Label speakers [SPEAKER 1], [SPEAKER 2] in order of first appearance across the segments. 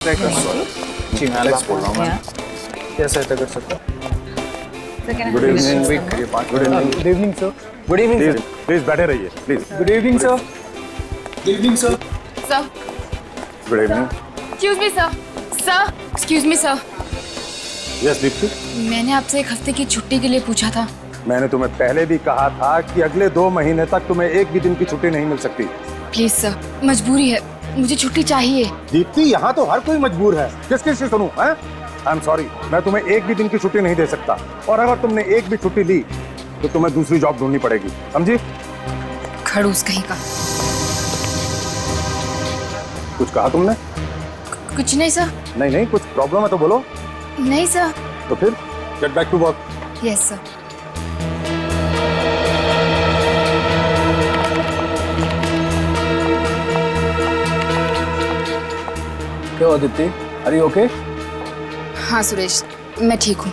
[SPEAKER 1] जी मैं एलेक्स बोल रहा हूँ मैं क्या सहायता कर सकता हूँ?
[SPEAKER 2] Good evening
[SPEAKER 1] good evening sir.
[SPEAKER 2] Good evening
[SPEAKER 3] please please बैठे रहिए please.
[SPEAKER 1] Good evening sir. Good evening sir.
[SPEAKER 4] Sir,
[SPEAKER 3] good evening.
[SPEAKER 4] excuse me sir. Sir, excuse me sir.
[SPEAKER 3] Yes Deepti,
[SPEAKER 4] मैंने आपसे 1 हफ्ते की छुट्टी के लिए पूछा था।
[SPEAKER 3] मैंने तुम्हें पहले भी कहा था कि अगले 2 महीने तक तुम्हें एक भी दिन की छुट्टी नहीं मिल सकती।
[SPEAKER 4] प्लीज सर, मजबूरी है, मुझे छुट्टी चाहिए।
[SPEAKER 3] दीप्ति, यहाँ तो हर कोई मजबूर है, किस किस से सुनूं? आई एम सॉरी, मैं तुम्हें एक भी दिन की छुट्टी नहीं दे सकता, और अगर तुमने एक भी छुट्टी ली तो तुम्हें दूसरी जॉब ढूंढनी पड़ेगी, समझी?
[SPEAKER 4] खड़ूस कहीं का।
[SPEAKER 3] कुछ कहा तुमने?
[SPEAKER 4] कुछ नहीं सर।
[SPEAKER 3] नहीं नहीं, कुछ प्रॉब्लम है तो बोलो।
[SPEAKER 4] नहीं सर।
[SPEAKER 3] तो फिर get back to work.
[SPEAKER 4] Yes sir.
[SPEAKER 1] क्या हुआ दीप्ति? Are you okay?
[SPEAKER 4] हाँ सुरेश, मैं ठीक हूँ।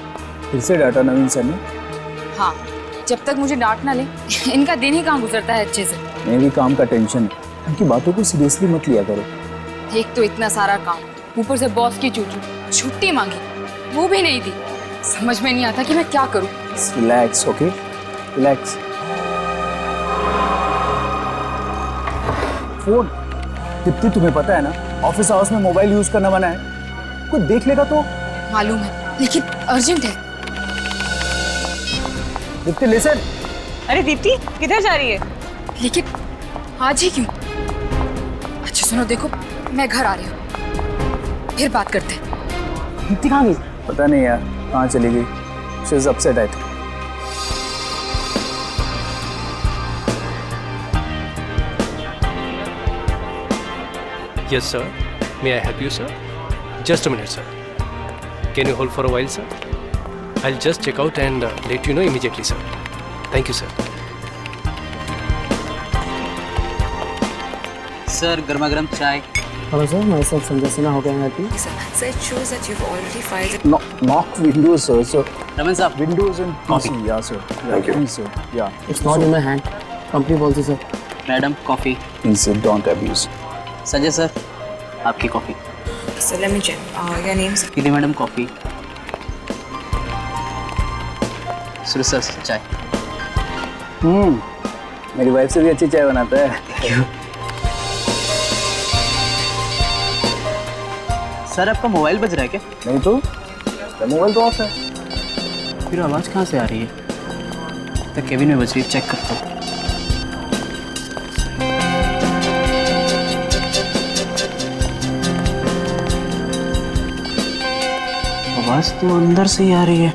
[SPEAKER 1] फिर से डाटा नवीन सर ने?
[SPEAKER 4] हाँ, जब तक मुझे डांट ना ले इनका दिन ही कहाँ गुजरता है अच्छे से।
[SPEAKER 1] मेरी काम का टेंशन है, उनकी बातों को सीरियसली मत लिया करो।
[SPEAKER 4] एक तो इतना सारा काम, ऊपर से बॉस की चूचू, छुट्टी मांगी वो भी नहीं दी। समझ में नहीं आता कि मैं क्या करूँ।
[SPEAKER 1] Relax, okay relax. Phone Deepti, तुम्हें पता है ना ऑफिस आवर्स में मोबाइल यूज करना मना है। कोई देख लेगा तो?
[SPEAKER 4] मालूम है, लेकिन अर्जेंट है।
[SPEAKER 1] दीप्ति लिसन।
[SPEAKER 5] अरे दीप्ति किधर जा रही है?
[SPEAKER 4] लेकिन आज ही क्यों? अच्छा सुनो, देखो मैं घर आ रही हूँ, फिर बात करते हैं।
[SPEAKER 1] दीप्ति कहाँ गई? पता नहीं यार, कहाँ चली गई। She is upset I think.
[SPEAKER 6] Yes, sir. May I help you, sir? Just a minute, sir. Can you hold for a while, sir? I'll just check out and let you know immediately, sir. Thank you, sir.
[SPEAKER 5] Sir गर्मा गर्म चाय।
[SPEAKER 7] Hello sir, myself Sanjay Sinha. How can I help you?
[SPEAKER 4] Sir, it shows that you've already filed.
[SPEAKER 1] Knock windows, sir. So
[SPEAKER 5] Raman साहब
[SPEAKER 1] windows and PC, yeah, sir.
[SPEAKER 3] Thank you.
[SPEAKER 1] Please, sir. Yeah.
[SPEAKER 7] It's not in my hand. Company policy sir.
[SPEAKER 5] Madam coffee.
[SPEAKER 1] Please, sir, don't abuse.
[SPEAKER 5] Sanjay sir आपकी coffee.
[SPEAKER 4] So let me check. Your name, sir?
[SPEAKER 5] पीली madam coffee. Suresh sir चाय।
[SPEAKER 1] मेरी wife से भी अच्छी चाय बनाता है।
[SPEAKER 5] सर आपका मोबाइल बज रहा है क्या?
[SPEAKER 1] नहीं तो मोबाइल तो ऑफ है।
[SPEAKER 5] फिर आवाज़ कहाँ से आ रही है? तो केबिन में बज रही है, चेक करता हूँ। आवाज़ तो अंदर से ही आ रही है।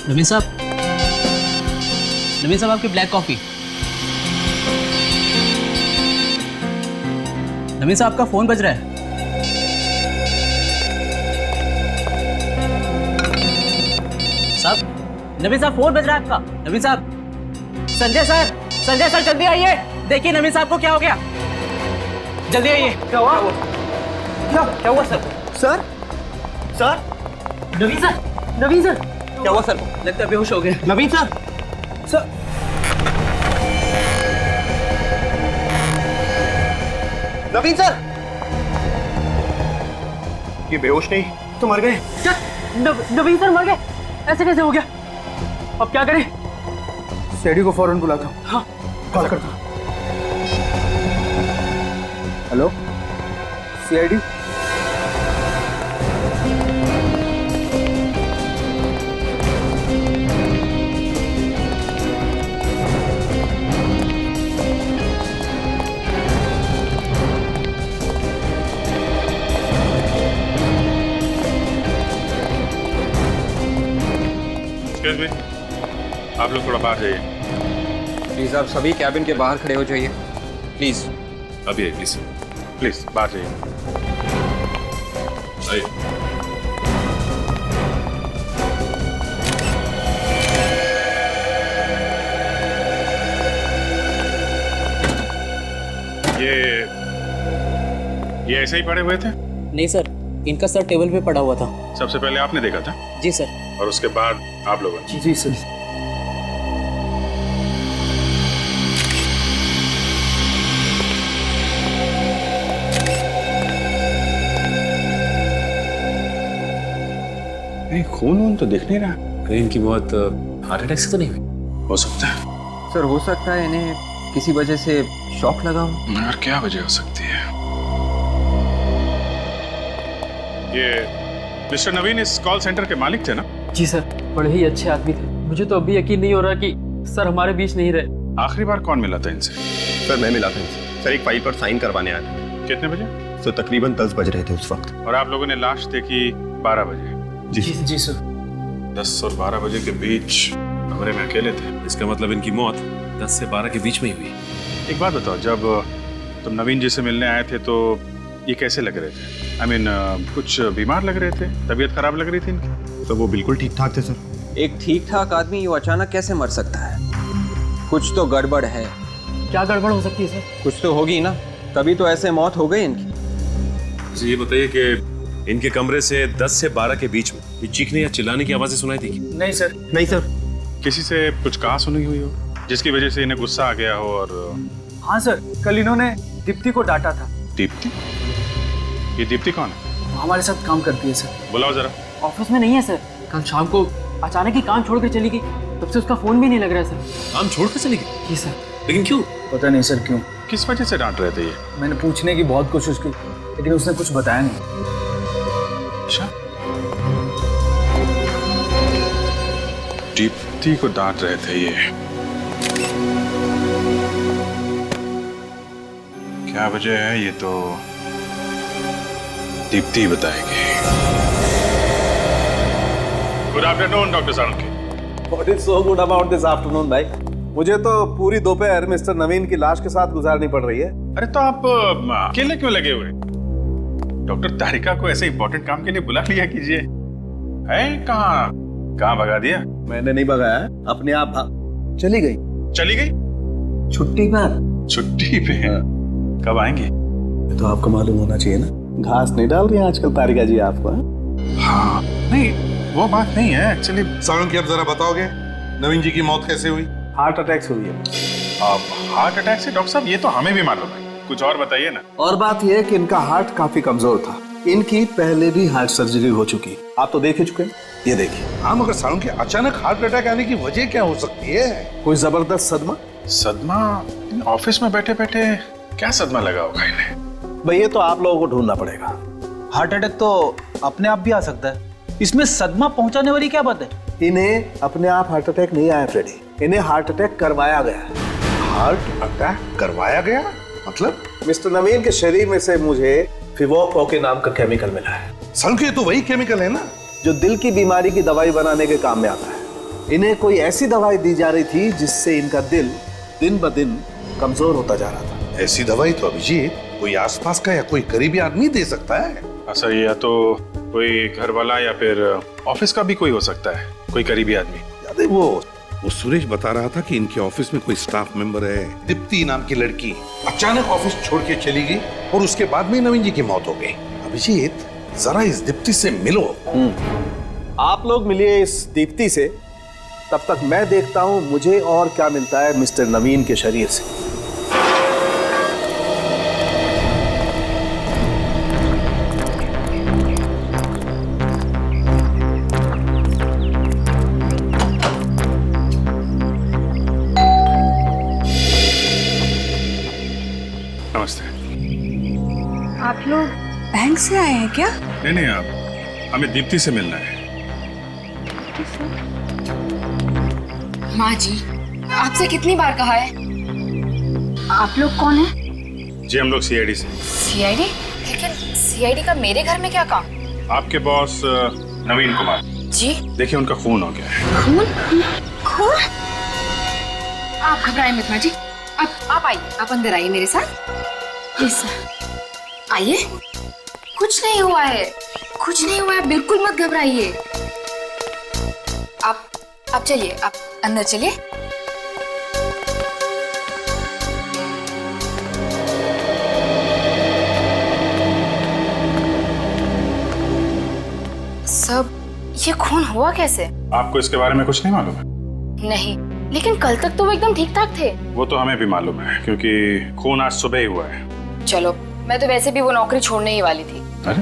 [SPEAKER 5] नवीन साहब, नवीन साहब आपकी ब्लैक कॉफी। नवीन साहब आपका फोन बज रहा है। साहब, नवीन साहब फोन बज रहा है आपका। नवीन साहब, संजय सर जल्दी आइए। देखिए नवीन साहब को क्या हो गया, जल्दी आइए। क्या हुआ? क्या हुआ सर? सर नवीन सर क्या हुआ सर? लगता है बेहोश हो गए। नवीन सर
[SPEAKER 8] नवीन सर, ये बेहोश नहीं तो मर गए।
[SPEAKER 5] क्या? नवीन सर मर गए? ऐसे कैसे हो गया? अब क्या करें?
[SPEAKER 1] सीआईडी को फौरन बुलाता हूँ।
[SPEAKER 5] हाँ
[SPEAKER 1] कॉल करता हूँ। Hello CID.
[SPEAKER 9] एक्सक्यूज मी, आप लोग थोड़ा बाहर जाइए।
[SPEAKER 8] प्लीज आप सभी कैबिन के बाहर खड़े हो जाइए प्लीज।
[SPEAKER 9] अभी आइए प्लीज, प्लीज बाहर जाइए। आइए। ये ऐसे ही पड़े हुए थे?
[SPEAKER 5] नहीं सर, इनका सर टेबल पे पड़ा हुआ था।
[SPEAKER 9] सबसे पहले आपने देखा था?
[SPEAKER 5] जी सर।
[SPEAKER 9] और उसके बाद आप लोगों ने?
[SPEAKER 1] जी सर।
[SPEAKER 9] खून वून तो दिख नहीं रहा।
[SPEAKER 6] अरे इनकी मौत हार्ट अटैक से तो नहीं हुई?
[SPEAKER 9] हो सकता है
[SPEAKER 8] सर हो सकता है इन्हें किसी वजह से शॉक लगा हो।
[SPEAKER 9] यार, क्या वजह हो सकती है? ये मिस्टर नवीन इस कॉल सेंटर के मालिक थे ना?
[SPEAKER 5] जी सर, बड़े ही अच्छे आदमी थे। मुझे तो अभी यकीन नहीं हो रहा कि सर हमारे बीच नहीं रहे।
[SPEAKER 9] आखिरी बार कौन मिला था इनसे?
[SPEAKER 8] सर मैं मिला था इनसे। सर एक फाइल पर साइन करवाने आया था।
[SPEAKER 9] कितने बजे?
[SPEAKER 8] सर तकरीबन 10 बज रहे थे उस वक्त।
[SPEAKER 9] और आप लोगों ने लाश देखी 12 बजे?
[SPEAKER 7] जी सर।
[SPEAKER 9] 10 और 12 बजे के बीच कमरे में अकेले थे।
[SPEAKER 6] इसका मतलब इनकी मौत 10 से 12 के बीच में ही हुई।
[SPEAKER 9] एक बात बताओ, जब तुम नवीन जी से मिलने आए थे तो ये कैसे लग रहे थे? आई मीन कुछ बीमार लग रहे थे? तबीयत खराब लग रही थी इनकी?
[SPEAKER 8] तो वो बिल्कुल ठीक ठाक थे सर। एक ठीक ठाक आदमी यूँ अचानक कैसे मर सकता है? कुछ तो गड़बड़ है।
[SPEAKER 5] क्या गड़बड़ हो सकती है सर?
[SPEAKER 8] कुछ तो होगी ना, तभी तो ऐसे मौत हो गई इनकी।
[SPEAKER 6] मुझे ये बताइए कि इनके कमरे से 10 से 12 के बीच में ये चीखने या चिल्लाने की आवाजें सुनाई थी?
[SPEAKER 1] नहीं सर।
[SPEAKER 8] नहीं सर।
[SPEAKER 9] किसी से कुछ कहा सुनी हुई हो जिसकी वजह से इन्हें गुस्सा आ गया हो? और
[SPEAKER 1] हाँ सर, कल इन्होंने दीप्ति को डांटा था।
[SPEAKER 9] दीप्ति? ये दीप्ति कौन है?
[SPEAKER 1] वो हमारे साथ काम करती है सर।
[SPEAKER 9] बुलाओ जरा।
[SPEAKER 5] ऑफिस में नहीं है सर। कल शाम को अचानक ही काम छोड़ कर चली गई, तब से उसका फोन भी नहीं लग रहा है सर।
[SPEAKER 6] काम छोड़ कर चली गई?
[SPEAKER 5] जी सर।
[SPEAKER 6] लेकिन क्यों?
[SPEAKER 1] पता नहीं सर क्यों।
[SPEAKER 9] किस वजह से डांट रहे थे ये?
[SPEAKER 1] मैंने पूछने की बहुत कोशिश की लेकिन उसने कुछ बताया नहीं।
[SPEAKER 9] अच्छा, दीप्ति को डांट रहे थे ये। क्या वजह है ये तो दीप्ति ही बताएगी। Good afternoon doctor Salunkhe.
[SPEAKER 3] What is so good about this afternoon, भाई? मुझे तो पूरी दोपहर मिस्टर नवीन की लाश के साथ गुजारनी पड़ रही है।
[SPEAKER 9] अरे तो आप अकेले क्यों लगे हुए? डॉक्टर तारिका को ऐसे इंपॉर्टेंट काम के लिए बुला लिया कीजिए। है कहाँ भगा दिया?
[SPEAKER 3] मैंने नहीं भगाया, अपने आप चली गई।
[SPEAKER 9] चली गई?
[SPEAKER 3] छुट्टी पर।
[SPEAKER 9] छुट्टी पे? कब आएंगे?
[SPEAKER 3] तो आपको मालूम होना चाहिए ना, घास नहीं डाल रही हैं आजकल तारिका जी आपको।
[SPEAKER 9] हाँ, नहीं वो बात नहीं है एक्चुअली।
[SPEAKER 3] साळुंखे, अब जरा बताओगे नवीन जी की मौत कैसे हुई? हार्ट अटैक से हुई है।
[SPEAKER 9] हार्ट अटैक से? डॉक्टर साहब ये तो हमें भी मालूम है, कुछ और बताइए ना।
[SPEAKER 3] और बात यह है कि इनका हार्ट काफी कमजोर था। इनकी पहले भी हार्ट सर्जरी हो चुकी, आप तो देख ही चुके हैं। ये देखिए। हाँ मगर साळुंखे, अचानक हार्ट अटैक आने की वजह क्या हो सकती है? कोई जबरदस्त सदमा?
[SPEAKER 9] सदमा? ऑफिस में बैठे बैठे क्या सदमा लगा होगा इन्हें?
[SPEAKER 3] भाई ये तो आप लोगों को ढूंढना पड़ेगा।
[SPEAKER 1] हार्ट अटैक तो अपने आप भी आ सकता है, इसमें सदमा पहुंचाने वाली क्या बात है?
[SPEAKER 3] इन्हें अपने आप हार्ट अटैक नहीं आया फ्रेडी, इन्हें हार्ट अटैक करवाया गया। हार्ट अटैक करवाया गया मतलब? मिस्टर नवीन के शरीर में से मुझे फिवोको के नाम का केमिकल मिला है। साळुंखे, तो वही केमिकल है ना जो दिल की बीमारी की दवाई बनाने के काम में आता है। इन्हें कोई ऐसी दवाई दी जा रही थी जिससे इनका दिल दिन ब दिन कमजोर होता जा रहा था। ऐसी दवाई तो अभिजीत कोई आसपास का या कोई करीबी आदमी दे सकता है।
[SPEAKER 9] अच्छा, या तो कोई घर वाला या फिर ऑफिस का भी कोई हो सकता है, कोई करीबी आदमी।
[SPEAKER 3] याद है वो सुरेश बता रहा था कि इनके ऑफिस में कोई स्टाफ मेंबर है, दीप्ति नाम की लड़की, अचानक ऑफिस छोड़ के चली गई और उसके बाद में नवीन जी की मौत हो गई। अभिजीत, जरा इस दीप्ति से मिलो। आप लोग मिलिए इस दीप्ति से, तब तक मैं देखता हूं मुझे और क्या मिलता है मिस्टर नवीन के शरीर से।
[SPEAKER 9] नमस्ते।
[SPEAKER 2] आप लोग बैंक से आए हैं क्या?
[SPEAKER 9] नहीं, आप हमें दीप्ति से मिलना है।
[SPEAKER 4] माँ जी, आपसे कितनी बार कहा है?
[SPEAKER 2] आप लोग कौन हैं?
[SPEAKER 9] जी हम लोग सीआईडी से।
[SPEAKER 4] सीआईडी? लेकिन सीआईडी का मेरे घर में क्या काम?
[SPEAKER 9] आपके बॉस नवीन कुमार
[SPEAKER 4] जी?
[SPEAKER 9] देखिए उनका खून हो गया है।
[SPEAKER 4] खून? आप घबराइए मत माँ जी, आप आइए, आप अंदर आइए मेरे साथ। प्लीज आइए। कुछ नहीं हुआ है, कुछ नहीं हुआ है, बिल्कुल मत घबराइए। आप चलिए, आप अंदर चलिए। सब ये खून हुआ कैसे?
[SPEAKER 9] आपको इसके बारे में कुछ नहीं मालूम है?
[SPEAKER 4] नहीं, लेकिन कल तक तो वो एकदम ठीक ठाक थे।
[SPEAKER 9] वो तो हमें भी मालूम है क्योंकि खून आज सुबह ही हुआ है।
[SPEAKER 4] चलो, मैं तो वैसे भी वो नौकरी छोड़ने ही वाली थी।
[SPEAKER 9] अरे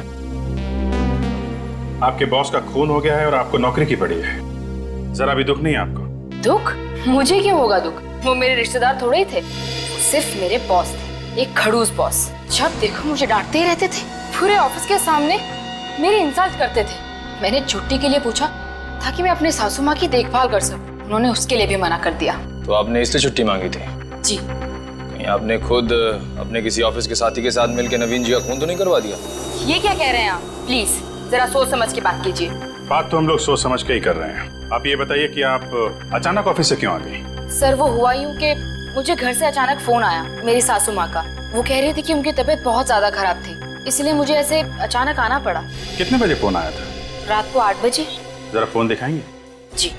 [SPEAKER 9] आपके बॉस का खून हो गया है और आपको नौकरी की पड़ी है। जरा भी दुख नहीं है आपको?
[SPEAKER 4] दुख? मुझे क्यों होगा दुख? वो मेरे रिश्तेदार थोड़े ही थे, वो सिर्फ मेरे बॉस थे, एक खड़ूस बॉस। जब देखो मुझे डांटते ही रहते थे, पूरे ऑफिस के सामने मेरी इंसल्ट करते थे। मैंने छुट्टी के लिए पूछा ताकि मैं अपने सासू माँ की देखभाल कर सकूं, उन्होंने उसके लिए भी मना कर दिया।
[SPEAKER 10] तो आपने इसलिए छुट्टी मांगी थी?
[SPEAKER 4] जी।
[SPEAKER 10] कहीं आपने खुद अपने किसी ऑफिस के साथी के साथ मिलकर नवीन जी का खून तो नहीं करवा दिया?
[SPEAKER 4] ये क्या कह रहे हैं आप? प्लीज जरा सोच समझ के बात कीजिए।
[SPEAKER 9] बात तो हम लोग सोच समझ के ही कर रहे हैं। आप ये बताइए कि आप अचानक ऑफिस से क्यों आ गई?
[SPEAKER 4] सर वो हुआ यूं कि मुझे घर से अचानक फोन आया मेरी सासू माँ का। वो कह रही थी कि उनकी तबीयत बहुत ज्यादा खराब थी, इसलिए मुझे ऐसे अचानक आना पड़ा।
[SPEAKER 9] कितने बजे फोन आया था?
[SPEAKER 4] रात को 8 बजे।
[SPEAKER 9] जरा फोन दिखाएंगे?
[SPEAKER 4] जी।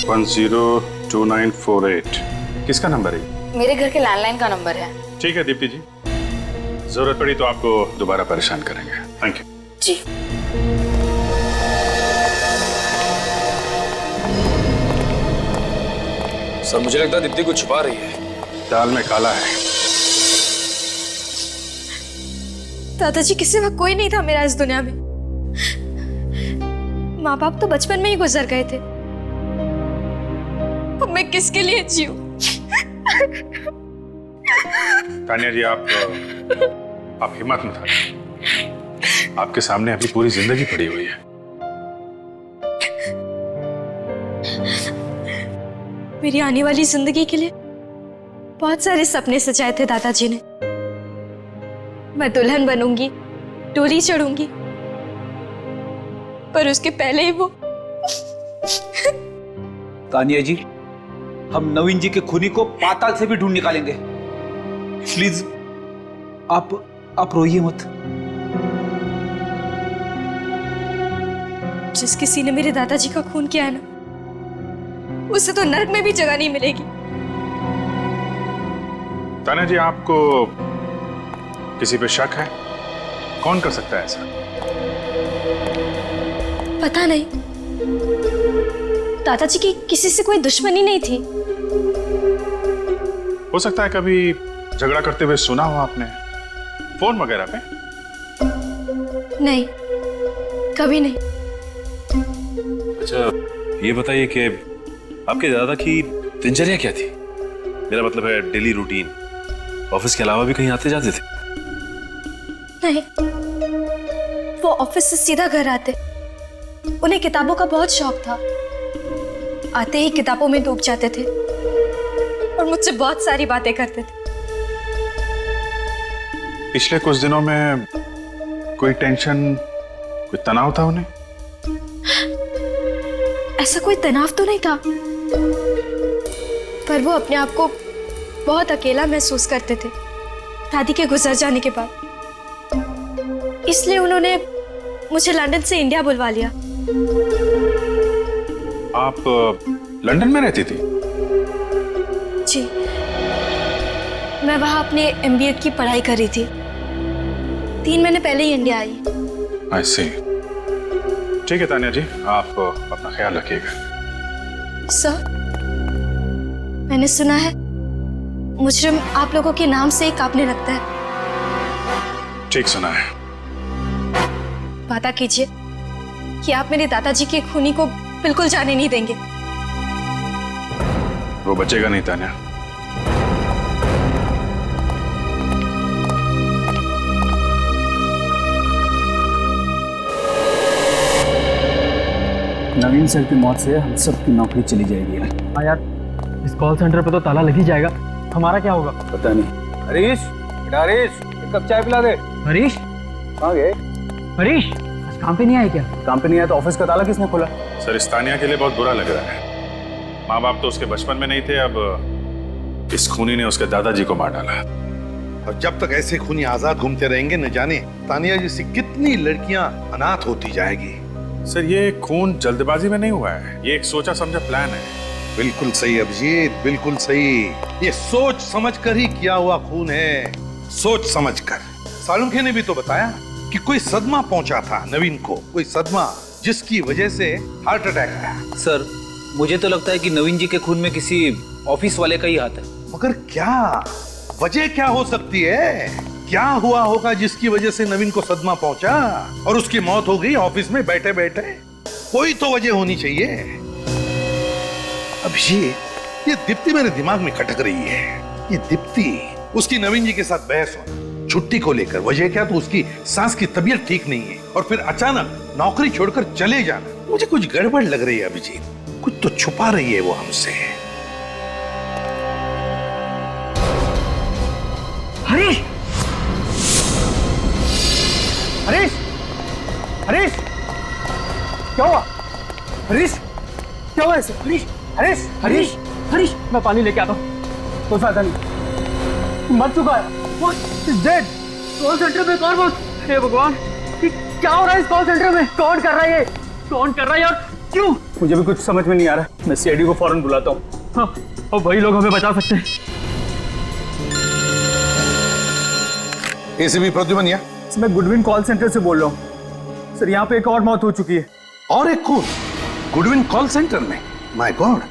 [SPEAKER 9] वन 02948 किसका नंबर है?
[SPEAKER 4] मेरे घर के लैंडलाइन का नंबर है।
[SPEAKER 9] ठीक है दीप्ति जी, जरूरत पड़ी तो आपको दोबारा परेशान करेंगे। Thank you.
[SPEAKER 4] जी।
[SPEAKER 10] सर मुझे लगता है दीप्ति कुछ छुपा रही है।
[SPEAKER 9] दाल में काला है।
[SPEAKER 2] दादाजी किसी वक्त कोई नहीं था मेरा इस दुनिया में। माँ बाप तो बचपन में ही गुजर गए थे, अब मैं किसके लिए जीऊं?
[SPEAKER 9] तानिया जी आप हिम्मत मत हारिए। आपके सामने अभी पूरी जिंदगी पड़ी हुई है।
[SPEAKER 2] मेरी आने वाली जिंदगी के लिए बहुत सारे सपने सजाए थे दादाजी ने। मैं दुल्हन बनूंगी, डोली चढ़ूंगी, पर उसके पहले ही वो।
[SPEAKER 1] तानिया जी, हम नवीन जी के खूनी को पाताल से भी ढूंढ निकालेंगे। प्लीज आप रोइए मत।
[SPEAKER 2] जिस किसी ने मेरे दादाजी का खून किया है ना, उसे तो नर्क में भी जगह नहीं मिलेगी।
[SPEAKER 9] तानिया जी आपको किसी पे शक है? कौन कर सकता है ऐसा?
[SPEAKER 2] पता नहीं, दादाजी की किसी से कोई दुश्मनी नहीं थी।
[SPEAKER 9] हो सकता है कभी झगड़ा करते हुए सुना हो आपने, फोन वगैरह पे?
[SPEAKER 2] नहीं, कभी नहीं।
[SPEAKER 11] अच्छा ये बताइए कि आपके दादा की दिनचर्या क्या थी? मेरा मतलब है डेली रूटीन, ऑफिस के अलावा भी कहीं आते जाते थे?
[SPEAKER 2] नहीं, वो ऑफिस से सीधा घर आते। उन्हें किताबों का बहुत शौक था, आते ही किताबों में डूब जाते थे और मुझसे बहुत सारी बातें करते थे।
[SPEAKER 9] पिछले कुछ दिनों में कोई टेंशन, कोई तनाव था उन्हें?
[SPEAKER 2] ऐसा कोई तनाव तो नहीं था, पर वो अपने आप को बहुत अकेला महसूस करते थे दादी के गुजर जाने के बाद। इसलिए उन्होंने मुझे लंदन से इंडिया बुलवा लिया।
[SPEAKER 9] आप लंदन में रहती थी?
[SPEAKER 2] जी, मैं वहां अपने MBA की पढ़ाई कर रही थी। 3 महीने पहले ही इंडिया आई।
[SPEAKER 9] I see। ठीक है तानिया जी, आप अपना ख्याल रखिएगा।
[SPEAKER 2] सर, मैंने सुना है मुजरिम आप लोगों के नाम से ही कांपने लगता है।
[SPEAKER 9] ठीक सुना है।
[SPEAKER 2] वादा कीजिए कि आप मेरे दादाजी के खूनी को बिल्कुल जाने नहीं देंगे।
[SPEAKER 9] वो बचेगा नहीं तानिया।
[SPEAKER 1] नवीन सर की मौत से हम सबकी नौकरी चली जाएगी।
[SPEAKER 5] हाँ यार, इस कॉल सेंटर पे तो ताला लग ही जाएगा। हमारा क्या होगा?
[SPEAKER 1] पता नहीं। हरीश, बेटा हरीश, एक कप चाय पिला दे।
[SPEAKER 5] हरीश?
[SPEAKER 1] कहाँ गए?
[SPEAKER 5] हरीश आज काम पे नहीं आए क्या?
[SPEAKER 1] काम पे नहीं आया तो ऑफिस का ताला किसने खोला?
[SPEAKER 9] सर इस तानिया के लिए बहुत बुरा लग रहा है। माँ बाप तो उसके बचपन में नहीं थे, अब इस खूनी ने उसके दादाजी को मार डाला।
[SPEAKER 3] और जब तक ऐसे खूनी आजाद घूमते रहेंगे, न जाने तानिया जैसी कितनी लड़कियां अनाथ होती जाएगी।
[SPEAKER 9] सर ये खून जल्दबाजी में नहीं हुआ है, ये एक सोचा समझा प्लान है।
[SPEAKER 3] बिल्कुल सही अभिजीत, बिल्कुल सही। ये सोच समझकर ही किया हुआ खून है, सोच समझकर। सालुंखे ने भी तो बताया कि कोई सदमा पहुंचा था नवीन को, कोई सदमा जिसकी वजह से हार्ट अटैक आया।
[SPEAKER 1] सर मुझे तो लगता है कि नवीन जी के खून में किसी ऑफिस वाले का ही हाथ है।
[SPEAKER 3] मगर क्या वजह क्या हो सकती है? क्या हुआ होगा जिसकी वजह से नवीन को सदमा पहुंचा और उसकी मौत हो गई ऑफिस में बैठे बैठे? कोई तो वजह होनी चाहिए। अभिषेक, ये दीप्ति मेरे दिमाग में खटक रही है। ये दीप्ति, उसकी नवीन जी के साथ बहस हो छुट्टी को लेकर, वजह क्या? तो उसकी सास की तबीयत ठीक नहीं है और फिर अचानक नौकरी छोड़कर चले जाना। मुझे कुछ गड़बड़ लग रही है अभिजीत, कुछ तो छुपा रही है वो हमसे।
[SPEAKER 5] हरीश! हरीश! हरीश! क्या हुआ? हरीश! क्या हुआ ऐसे? हरीश! हरीश! हरीश! हरीश! मैं पानी लेके आता हूँ। कोई फायदा नहीं, मर चुका है। What is dead? Call centre में कौन? हे भगवान, क्या हो रहा है इस कॉल सेंटर में? कौन कर रहा है ये? कौन कर रहा है यार? क्यों? मुझे भी कुछ समझ में नहीं आ रहा। मैं सीआईडी को फौरन बुलाता हूँ। हाँ, और वही लोग हमें बचा सकते हैं।
[SPEAKER 3] एसीपी प्रद्युमन या?
[SPEAKER 5] मैं गुडविन कॉल सेंटर से बोल रहा हूँ सर। यहाँ पे एक और मौत हो चुकी है।
[SPEAKER 3] और एक खून गुडविन कॉल सेंटर में? My God.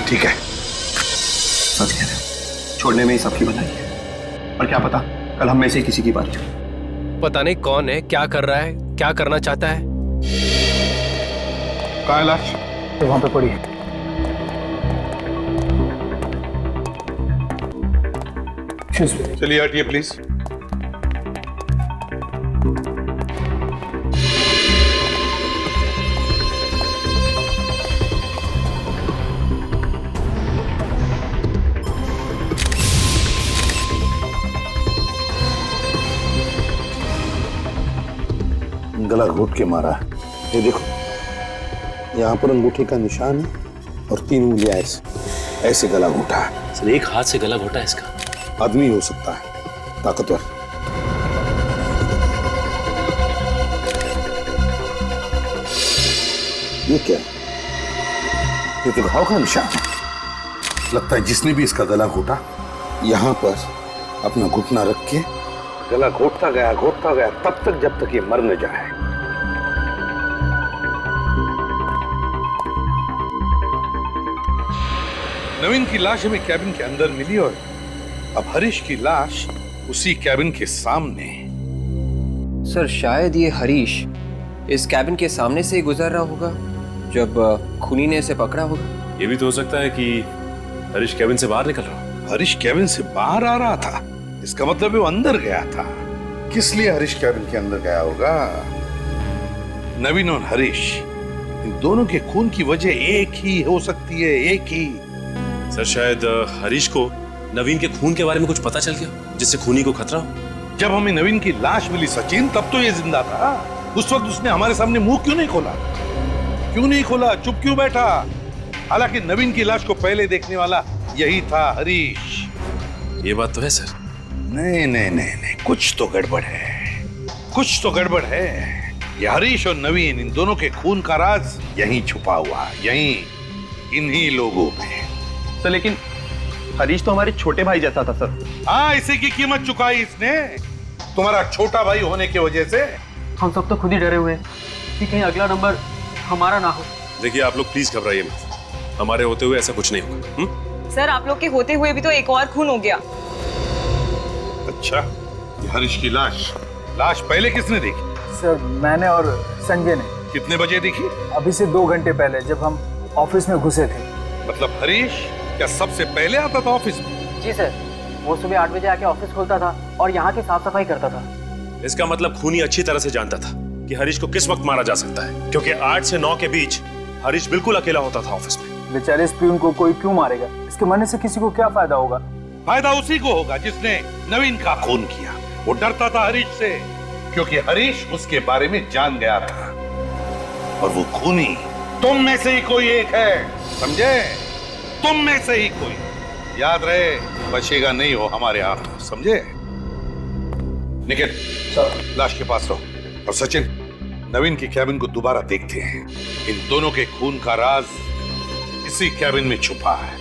[SPEAKER 3] ठीक है,
[SPEAKER 8] सच कह रहे हैं, छोड़ने में ही सबकी भलाई है। और क्या पता कल हम में से किसी की बारी हो।
[SPEAKER 6] पता नहीं कौन है, क्या कर रहा है, क्या करना चाहता है।
[SPEAKER 3] कहाँ है लाश?
[SPEAKER 5] तो वहां पे पड़ी है।
[SPEAKER 3] चलिए हटिए प्लीज। गला घोट के मारा। ये देखो, यहाँ पर अंगूठे का निशान है और 3 उंगलियां ऐसे गला घोटा है।
[SPEAKER 11] सर एक हाथ से गला घोटा है इसका।
[SPEAKER 3] आदमी हो सकता है, ताकतवर। ये क्या? ये तो घाव का निशान है। लगता है जिसने भी इसका गला घोटा, यहाँ पर अपना घुटना रख के गला घोटता गया तब तक जब तक ये मर न जाए। नवीन की लाश हमें कैबिन के अंदर मिली और अब हरीश की लाश उसी कैबिन के सामने।
[SPEAKER 8] सर शायद ये हरीश इस कैबिन के सामने से ही गुजर रहा होगा जब खूनी ने इसे पकड़ा होगा।
[SPEAKER 11] ये भी तो हो सकता है कि हरीश कैबिन से बाहर निकल रहा हो।
[SPEAKER 3] हरीश कैबिन से बाहर आ रहा था, इसका मतलब वो अंदर गया था। किस लिए हरीश कैबिन के अंदर गया होगा? नवीन और हरीश, इन दोनों के खून की वजह एक ही हो सकती है, एक ही।
[SPEAKER 11] सर शायद हरीश को नवीन के खून के बारे में कुछ पता चल गया जिससे खूनी को खतरा हो।
[SPEAKER 3] जब हमें नवीन की लाश मिली सचिन, तब तो ये जिंदा था। उस वक्त उसने हमारे सामने मुंह क्यों नहीं खोला? चुप क्यों बैठा? हालांकि नवीन की लाश को पहले देखने वाला यही था, हरीश।
[SPEAKER 11] ये बात तो है सर।
[SPEAKER 3] नहीं, कुछ तो गड़बड़ है। ये हरीश और नवीन, इन दोनों के खून का राज यहीं छुपा हुआ, यहीं इन्हीं लोगों में।
[SPEAKER 8] सर लेकिन हरीश तो हमारे छोटे भाई जैसा था सर।
[SPEAKER 3] हाँ, इसी की कीमत चुकाई इसने, तुम्हारा छोटा भाई होने की वजह से।
[SPEAKER 5] हम सब तो खुद ही डरे हुए हैं कि कहीं अगला नंबर हमारा ना हो।
[SPEAKER 11] देखिए आप लोग प्लीज घबराइए मत, हमारे होते हुए ऐसा कुछ नहीं होगा।
[SPEAKER 12] सर आप लोग के होते हुए भी तो एक और खून हो गया।
[SPEAKER 3] अच्छा, ये हरीश की लाश पहले किसने देखी?
[SPEAKER 5] सर मैंने और संजय ने।
[SPEAKER 3] कितने बजे देखी?
[SPEAKER 5] अभी से 2 घंटे पहले, जब हम ऑफिस में घुसे थे।
[SPEAKER 3] मतलब हरीश क्या सबसे पहले आता था ऑफिस में?
[SPEAKER 5] जी सर, वो सुबह 8 बजे आके ऑफिस खोलता था और यहाँ की साफ सफाई करता था।
[SPEAKER 11] इसका मतलब खूनी अच्छी तरह से जानता था कि हरीश को किस वक्त मारा जा सकता है, क्योंकि 8 से 9 के बीच हरीश बिल्कुल अकेला होता था ऑफिस में।
[SPEAKER 5] बेचारे इस प्यून को कोई क्यों मारेगा? इसके मरने से किसी को क्या फायदा होगा?
[SPEAKER 3] फायदा उसी को होगा जिसने नवीन का खून किया। वो डरता था हरीश से, क्योंकि हरीश उसके बारे में जान गया था। और वो खूनी तुम में से ही कोई एक है, समझे? तुम में से ही कोई। याद रहे, बचेगा नहीं हो हमारे हाथ, समझे? निखिल लाश के पास रहो। और सचिन, नवीन की कैबिन को दोबारा देखते हैं। इन दोनों के खून का राज इसी कैबिन में छुपा है,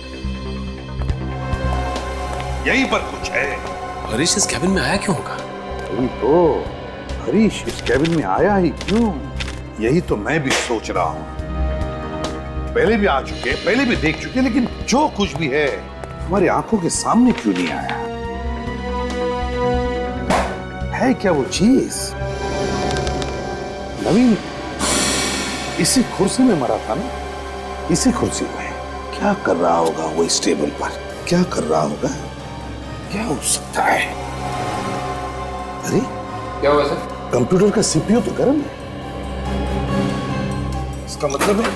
[SPEAKER 3] यहीं पर कुछ है।
[SPEAKER 11] हरीश इस कैबिन में आया क्यों होगा?
[SPEAKER 3] अभी तो हरीश इस कैबिन में आया ही क्यों, यही तो मैं भी सोच रहा हूं। पहले भी आ चुके, पहले भी देख चुके, लेकिन जो कुछ भी है हमारी आंखों के सामने क्यों नहीं आया? है क्या वो चीज? नवीन इसी कुर्सी में मरा था ना, इसी कुर्सी में। क्या कर रहा होगा वो इस टेबल पर? क्या कर रहा होगा? क्या हो सकता है? अरे
[SPEAKER 8] क्या हुआ सर?
[SPEAKER 3] कंप्यूटर का सीपीयू तो गर्म है। इसका मतलब है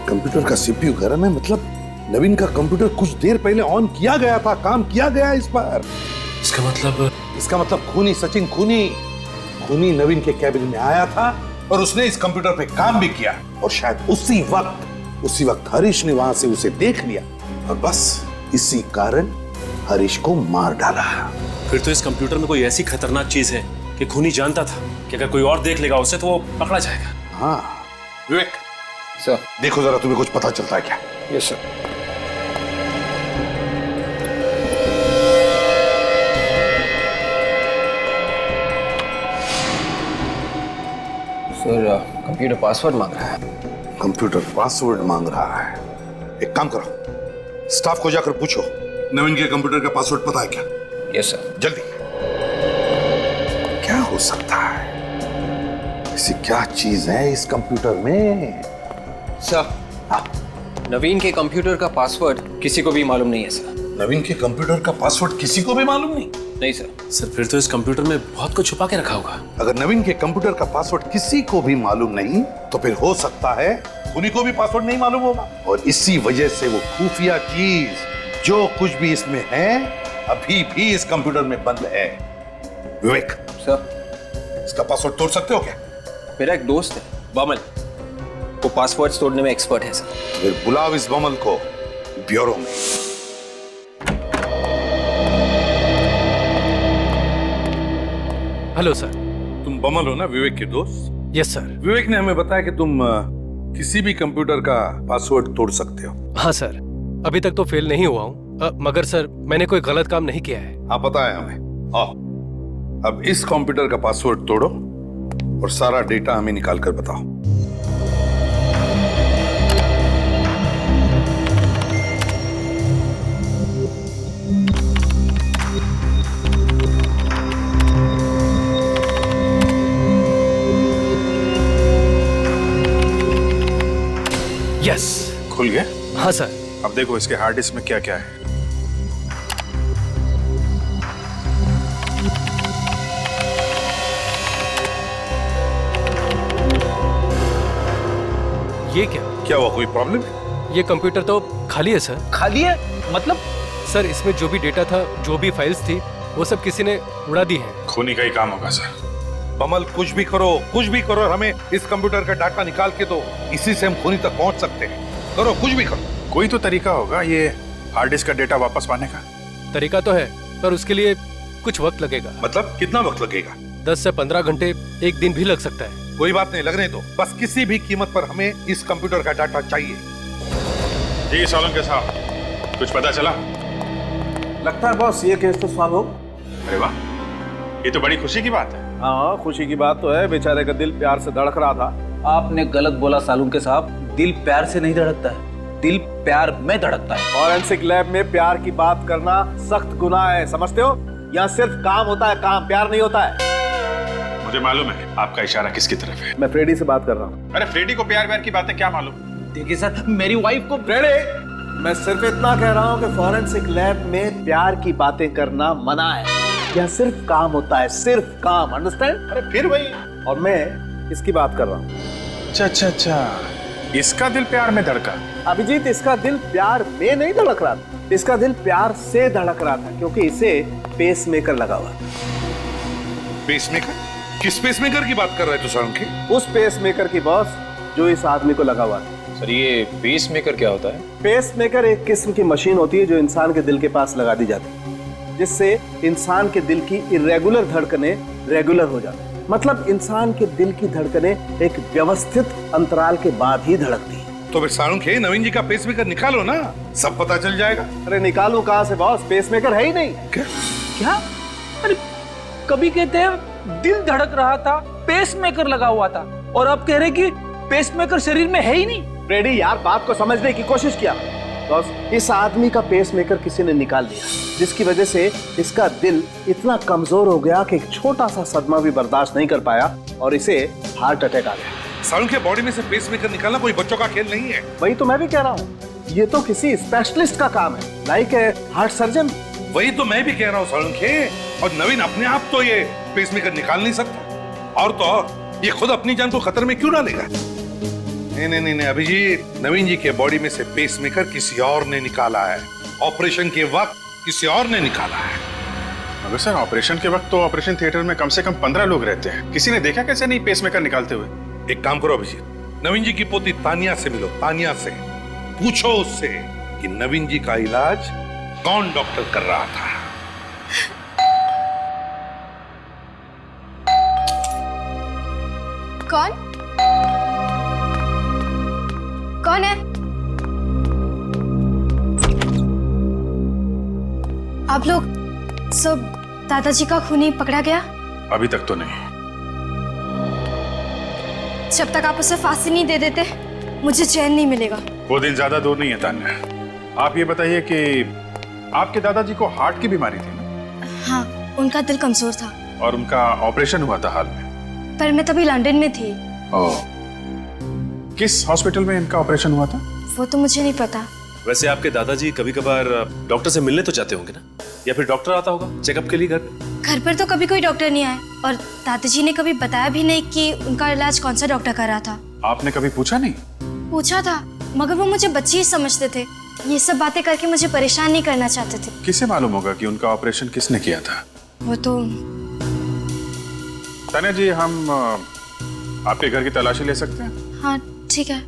[SPEAKER 3] कंप्यूटर का सीपीयू गर्म है, मतलब नवीन का कंप्यूटर कुछ देर पहले ऑन किया गया था, काम किया गया इस पर। इसका मतलब खूनी सचिन, खूनी नवीन के कैबिन में आया था और उसने इस कंप्यूटर पे काम भी किया, और शायद उसी वक्त हरीश ने वहां से उसे देख लिया और बस इसी कारण हरीश को मार डाला।
[SPEAKER 11] फिर तो इस कंप्यूटर में कोई ऐसी खतरनाक चीज है कि खूनी जानता था कि अगर कोई और देख लेगा उसे तो वो पकड़ा जाएगा।
[SPEAKER 3] हाँ विवेक
[SPEAKER 8] सर,
[SPEAKER 3] देखो जरा, तुम्हें कुछ पता चलता है क्या?
[SPEAKER 8] Yes sir. Sir, computer password मांग रहा है।
[SPEAKER 3] कंप्यूटर पासवर्ड मांग रहा है? एक काम करो, स्टाफ को जाकर पूछो नवीन के कंप्यूटर का पासवर्ड पता है क्या?
[SPEAKER 8] Yes sir.
[SPEAKER 3] जल्दी। क्या हो सकता है? ऐसी क्या चीज है इस कंप्यूटर में?
[SPEAKER 8] सर, नवीन के कंप्यूटर का पासवर्ड किसी को भी मालूम नहीं है सर।
[SPEAKER 3] नवीन के कंप्यूटर का पासवर्ड किसी को भी मालूम नहीं?
[SPEAKER 8] नहीं सर।
[SPEAKER 11] सर, फिर तो इस कंप्यूटर में बहुत कुछ छुपा के रखा होगा।
[SPEAKER 3] अगर नवीन के कंप्यूटर का पासवर्ड किसी को भी मालूम नहीं, तो फिर हो सकता है खूनी को भी पासवर्ड नहीं मालूम होगा, और इसी वजह से वो खुफिया चीज जो कुछ भी इसमें है अभी भी इस कंप्यूटर में बंद है। विवेक
[SPEAKER 8] सर,
[SPEAKER 3] इसका पासवर्ड तोड़ सकते हो क्या?
[SPEAKER 8] मेरा एक दोस्त है बमल, वो पासवर्ड तोड़ने में एक्सपर्ट है सर।
[SPEAKER 3] फिर बुलाओ इस बमल को ब्यूरो में।
[SPEAKER 6] Hello sir.
[SPEAKER 3] तुम बमल हो ना, विवेक के दोस्त?
[SPEAKER 6] Yes sir.
[SPEAKER 3] विवेक ने हमें बताया कि तुम किसी भी कंप्यूटर का पासवर्ड तोड़ सकते हो।
[SPEAKER 6] हाँ सर, अभी तक तो फेल नहीं हुआ हूँ, मगर सर मैंने कोई गलत काम नहीं किया है।
[SPEAKER 3] हाँ पता है हमें। आओ, अब इस कंप्यूटर का पासवर्ड तोड़ो और सारा डेटा हमें निकाल कर बताओ।
[SPEAKER 6] यस।
[SPEAKER 9] खुल गया?
[SPEAKER 6] हाँ सर।
[SPEAKER 9] अब देखो इसके हार्ड डिस्क में क्या क्या है।
[SPEAKER 6] ये क्या
[SPEAKER 3] हुआ? कोई प्रॉब्लम है?
[SPEAKER 6] ये कंप्यूटर तो खाली है सर।
[SPEAKER 1] खाली है मतलब?
[SPEAKER 6] सर, इसमें जो भी डेटा था, जो भी फाइल्स थी, वो सब किसी ने उड़ा दी है।
[SPEAKER 9] खूनी का ही काम होगा सर।
[SPEAKER 3] बमल कुछ भी करो, हमें इस कंप्यूटर का डाटा निकाल के दो, इसी से हम खूनी तक पहुंच सकते हैं। करो, कुछ भी करो।
[SPEAKER 9] कोई तो तरीका होगा ये हार्ड डिस्क का डेटा वापस पाने का।
[SPEAKER 6] तरीका तो है, पर उसके लिए कुछ वक्त लगेगा।
[SPEAKER 3] मतलब कितना वक्त लगेगा?
[SPEAKER 6] 10 से 15 घंटे, एक दिन भी लग सकता है।
[SPEAKER 3] कोई बात नहीं, लगने दो। बस किसी भी कीमत पर हमें इस कंप्यूटर का डाटा चाहिए।
[SPEAKER 9] जी सोलंकी साहब, कुछ पता चला?
[SPEAKER 3] लगता है बॉस ये केस तो सॉल्व हो।
[SPEAKER 9] अरे वाह, ये तो बड़ी खुशी की बात है।
[SPEAKER 3] हाँ, खुशी की बात तो है। बेचारे का दिल प्यार से धड़क रहा था।
[SPEAKER 1] आपने गलत बोला सालुंके साहब, दिल प्यार से नहीं धड़कता है, दिल प्यार में धड़कता है।
[SPEAKER 3] फॉरेंसिक लैब में प्यार की बात करना सख्त गुनाह है, समझते हो? यहाँ सिर्फ काम होता है, काम, प्यार नहीं होता है।
[SPEAKER 9] मुझे मालूम है आपका इशारा किसकी तरफ है।
[SPEAKER 3] मैं फ्रेडी से बात कर रहा हूँ।
[SPEAKER 9] अरे फ्रेडी को प्यार व्यार की बातें क्या मालूम?
[SPEAKER 1] देखिए सर, मेरी वाइफ को।
[SPEAKER 3] फ्रेडी, मैं सिर्फ इतना कह रहा हूँ कि फॉरेंसिक लैब में प्यार की बातें करना मना है। यहाँ सिर्फ काम होता है, सिर्फ काम, अंडरस्टैंड?
[SPEAKER 9] अरे फिर वही।
[SPEAKER 3] और मैं इसकी बात कर रहा हूँ।
[SPEAKER 9] अच्छा, इसका दिल प्यार में धड़का।
[SPEAKER 3] अभिजीत, इसका दिल प्यार में नहीं धड़क रहा था, इसका दिल प्यार से धड़क रहा था, क्योंकि इसे पेसमेकर लगा हुआ। पेसमेकर? किस पेसमेकर की बात कर रहे हो सोलंकी? उस पेसमेकर की बॉस जो इस आदमी को लगा हुआ था।
[SPEAKER 10] सर, ये पेसमेकर क्या होता है?
[SPEAKER 3] पेसमेकर एक किस्म की मशीन होती है जो इंसान के दिल के पास लगा दी जाती है, जिससे इंसान के दिल की इरेगुलर धड़कनें रेगुलर हो जाती है। मतलब इंसान के दिल की धड़कनें एक व्यवस्थित अंतराल के बाद ही धड़कती है। तो फिर सालुंखे, नवीन जी का पेसमेकर निकालो ना, सब पता चल जाएगा। अरे निकालू कहाँ से बॉस, पेसमेकर है ही नहीं।
[SPEAKER 5] क्या? अरे कभी कहते हैं दिल धड़क रहा था, पेसमेकर लगा हुआ था,
[SPEAKER 1] और आप कह रहे कि पेसमेकर शरीर में है ही नहीं।
[SPEAKER 3] फ्रेडी यार, बात को समझने की कोशिश किया। दोस्त, इस आदमी का पेसमेकर किसी ने निकाल दिया, जिसकी वजह से इसका दिल इतना कमजोर हो गया कि एक छोटा सा सदमा भी बर्दाश्त नहीं कर पाया और इसे हार्ट अटैक आ गया।
[SPEAKER 11] सारुण के बॉडी में से पेसमेकर निकालना कोई बच्चों का खेल नहीं है।
[SPEAKER 3] वही तो मैं भी कह रहा हूँ, ये तो किसी स्पेशलिस्ट का काम है, लाइक हार्ट सर्जन।
[SPEAKER 11] वही तो मैं भी कह रहा हूँ सारुण के। और नवीन अपने आप तो ये पेसमेकर निकाल नहीं सकता, और तो और ये खुद अपनी जान को खतरे में क्यों डालेगा? नहीं नहीं नहीं अभिजीत, नवीन जी के बॉडी में से पेसमेकर किसी और ने निकाला है। ऑपरेशन के वक्त किसी और ने निकाला है।
[SPEAKER 9] मगर सर, ऑपरेशन के वक्त तो ऑपरेशन थिएटर में कम से कम 15 लोग रहते हैं। किसी ने देखा कैसे नहीं पेसमेकर निकालते हुए?
[SPEAKER 11] एक काम करो अभिजीत, नवीन जी की पोती तानिया से मिलो। तानिया से पूछो उससे कि नवीन जी का इलाज कौन डॉक्टर कर रहा था।
[SPEAKER 2] कौन कौन है? आप लोग सब दादाजी का खूनी पकड़ा गया?
[SPEAKER 9] अभी तक तो नहीं।
[SPEAKER 2] जब तक आप उसे फांसी नहीं दे देते मुझे चैन नहीं मिलेगा।
[SPEAKER 9] वो दिन ज्यादा दूर नहीं है तान्या। आप ये बताइए कि आपके दादाजी को हार्ट की बीमारी थी ना?
[SPEAKER 2] हाँ, उनका दिल कमजोर था
[SPEAKER 9] और उनका ऑपरेशन हुआ था हाल में।
[SPEAKER 2] पर मैं तभी लंदन में थी।
[SPEAKER 9] ओह, किस हॉस्पिटल में इनका ऑपरेशन हुआ था?
[SPEAKER 2] वो तो मुझे नहीं पता।
[SPEAKER 11] वैसे आपके दादाजी कभी कभार डॉक्टर से मिलने तो जाते होंगे ना, या फिर डॉक्टर आता होगा चेकअप के लिए घर पे?
[SPEAKER 2] घर पर तो कभी कोई डॉक्टर नहीं आया और दादाजी ने कभी बताया भी नहीं कि उनका इलाज कौन सा डॉक्टर कर रहा था।
[SPEAKER 9] आपने कभी पूछा नहीं?
[SPEAKER 2] पूछा था, मगर वो मुझे बच्ची ही समझते थे। ये सब बातें करके मुझे परेशान नहीं करना चाहते थे।
[SPEAKER 9] किसे मालूम होगा कि उनका ऑपरेशन किसने किया था?
[SPEAKER 2] वो तो
[SPEAKER 9] तान्या जी, हम आपके घर की तलाशी ले सकते हैं?
[SPEAKER 2] हाँ ठीक है।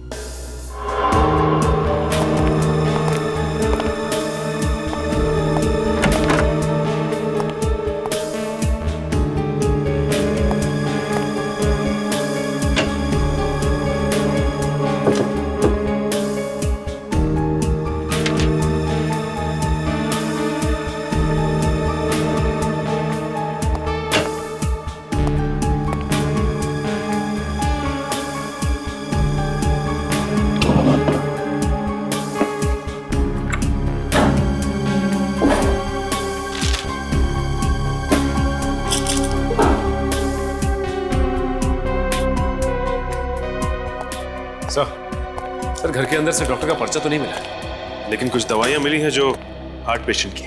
[SPEAKER 11] सर, घर के अंदर से डॉक्टर का पर्चा तो नहीं मिला है, लेकिन कुछ दवाइयां मिली हैं जो हार्ट पेशेंट की।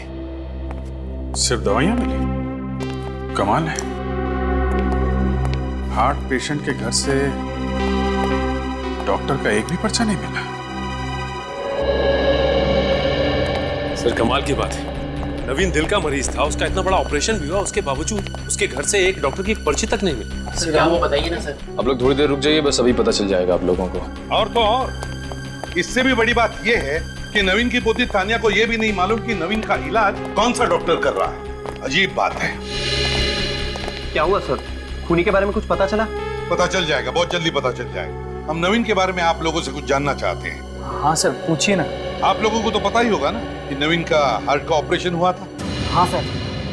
[SPEAKER 9] सिर्फ दवाइयां मिली? कमाल है, हार्ट पेशेंट के घर से डॉक्टर का एक भी पर्चा नहीं मिला।
[SPEAKER 11] सर कमाल की बात है, नवीन दिल का मरीज था, उसका इतना बड़ा ऑपरेशन भी हुआ, उसके बावजूद उसके घर से एक डॉक्टर की पर्ची तक नहीं मिली।
[SPEAKER 7] सर क्या वो बताइए ना सर।
[SPEAKER 10] आप लोग थोड़ी देर रुक जाइए, बस अभी पता चल जाएगा आप लोगों को।
[SPEAKER 11] और तो और इससे भी बड़ी बात यह है कि नवीन की पोती तानिया को यह भी नहीं मालूम कि नवीन का इलाज कौन सा डॉक्टर कर रहा है। अजीब बात है।
[SPEAKER 8] क्या हुआ सर? खूनी के बारे में कुछ पता चला?
[SPEAKER 11] पता चल जाएगा, बहुत जल्दी पता चल जाएगा। हम नवीन के बारे में आप लोगों से कुछ जानना चाहते हैं।
[SPEAKER 1] हाँ सर, पूछिए ना।
[SPEAKER 11] आप लोगों को तो पता ही होगा ना कि नवीन का हार्ट का ऑपरेशन हुआ था।
[SPEAKER 7] हाँ सर,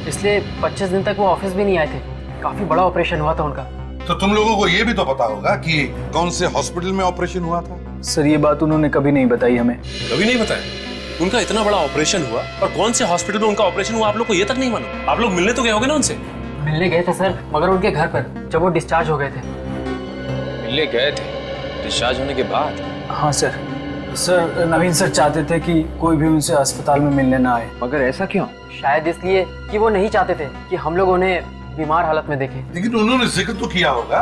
[SPEAKER 7] इसलिए 25 दिन तक वो ऑफिस भी नहीं आए थे। काफी बड़ा ऑपरेशन हुआ था उनका।
[SPEAKER 11] तो तुम लोगों को यह भी तो पता होगा कि कौन से हॉस्पिटल में ऑपरेशन हुआ था?
[SPEAKER 1] सर ये बात उन्होंने कभी नहीं बताई हमें।
[SPEAKER 11] कभी नहीं बताया? उनका इतना बड़ा ऑपरेशन हुआ और कौन से हॉस्पिटल में उनका ऑपरेशन हुआ आप लोग को ये तक नहीं मालूम? आप लोग मिलने तो गए होगे ना उनसे?
[SPEAKER 7] मिलने गए थे सर, मगर उनके घर पर जब वो डिस्चार्ज हो गए थे।
[SPEAKER 10] मिलने गए थे डिस्चार्ज होने के बाद?
[SPEAKER 1] हाँ सर। सर नवीन सर चाहते थे कि कोई भी उनसे अस्पताल में मिलने ना आए।
[SPEAKER 8] मगर ऐसा क्यों?
[SPEAKER 7] शायद इसलिए कि वो नहीं चाहते थे कि हम लोग उन्हें बीमार हालत में देखें।
[SPEAKER 11] लेकिन उन्होंने जिक्र तो किया होगा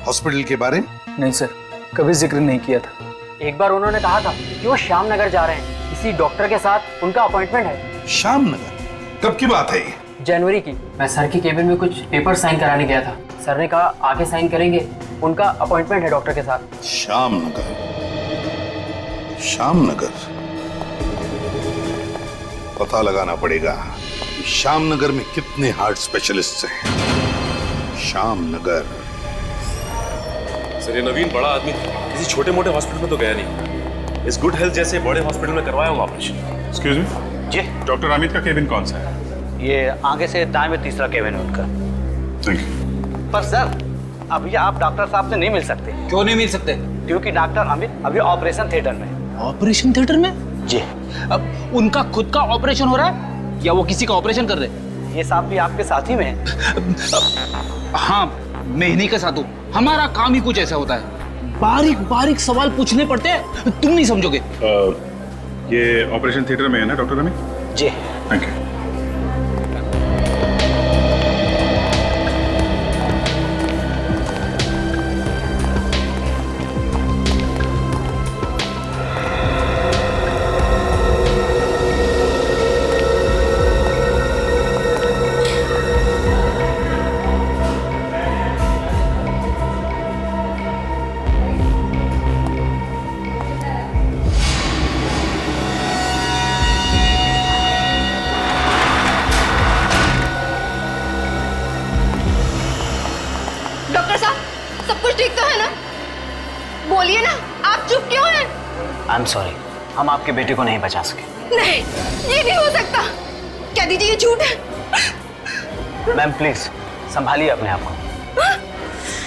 [SPEAKER 11] हॉस्पिटल के बारे में।
[SPEAKER 1] नहीं सर, कभी जिक्र नहीं किया था।
[SPEAKER 7] एक बार उन्होंने कहा था कि वो श्याम नगर जा रहे हैं, किसी डॉक्टर के साथ उनका अपॉइंटमेंट है।
[SPEAKER 11] श्याम नगर? कब की बात है ये?
[SPEAKER 7] जनवरी की। मैं सर की केबिन में कुछ पेपर साइन कराने गया था। सर ने कहा आगे साइन करेंगे, उनका अपॉइंटमेंट है डॉक्टर के साथ।
[SPEAKER 11] श्याम नगर, श्याम नगर, पता लगाना पड़ेगा कि श्याम नगर में कितने हार्ट स्पेशलिस्ट हैं। श्याम नगर। सर ये नवीन बड़ा आदमी किसी छोटे मोटे हॉस्पिटल में तो गया नहीं, इस गुड हेल्थ जैसे बड़े हॉस्पिटल में करवाया होगा ऑपरेशन।
[SPEAKER 9] एक्सक्यूज मी
[SPEAKER 13] जी,
[SPEAKER 9] डॉक्टर अमित का केबिन कौन सा है?
[SPEAKER 13] ये आगे से दाएं में तीसरा केबिन है उनका।
[SPEAKER 9] Thank you.
[SPEAKER 13] पर सर
[SPEAKER 5] अभी आप डॉक्टर साहब से नहीं मिल सकते।
[SPEAKER 1] क्यों नहीं मिल सकते?
[SPEAKER 5] क्योंकि डॉक्टर अमित अभी ऑपरेशन थिएटर में।
[SPEAKER 1] ऑपरेशन थिएटर में?
[SPEAKER 5] जी।
[SPEAKER 1] अब उनका खुद का ऑपरेशन हो रहा है या वो किसी का ऑपरेशन कर रहे हैं?
[SPEAKER 5] ये साहब भी आपके साथ ही में है।
[SPEAKER 1] हाँ, मैं इन्हीं के साथ हूँ। हमारा काम ही कुछ ऐसा होता है, बारीक बारीक सवाल पूछने पड़ते हैं, तुम नहीं समझोगे।
[SPEAKER 9] ये ऑपरेशन थिएटर में है ना डॉक्टर अमित?
[SPEAKER 5] जी।
[SPEAKER 9] Thank you.
[SPEAKER 2] डॉक्टर साहब, सब कुछ ठीक तो है ना? बोलिए ना, आप चुप क्यों हैं?
[SPEAKER 5] आई एम सॉरी, हम आपके बेटे को नहीं बचा सके।
[SPEAKER 2] नहीं, ये नहीं हो सकता। क्या दीजिए, ये झूठ है।
[SPEAKER 5] मैम प्लीज संभालिए अपने आप को।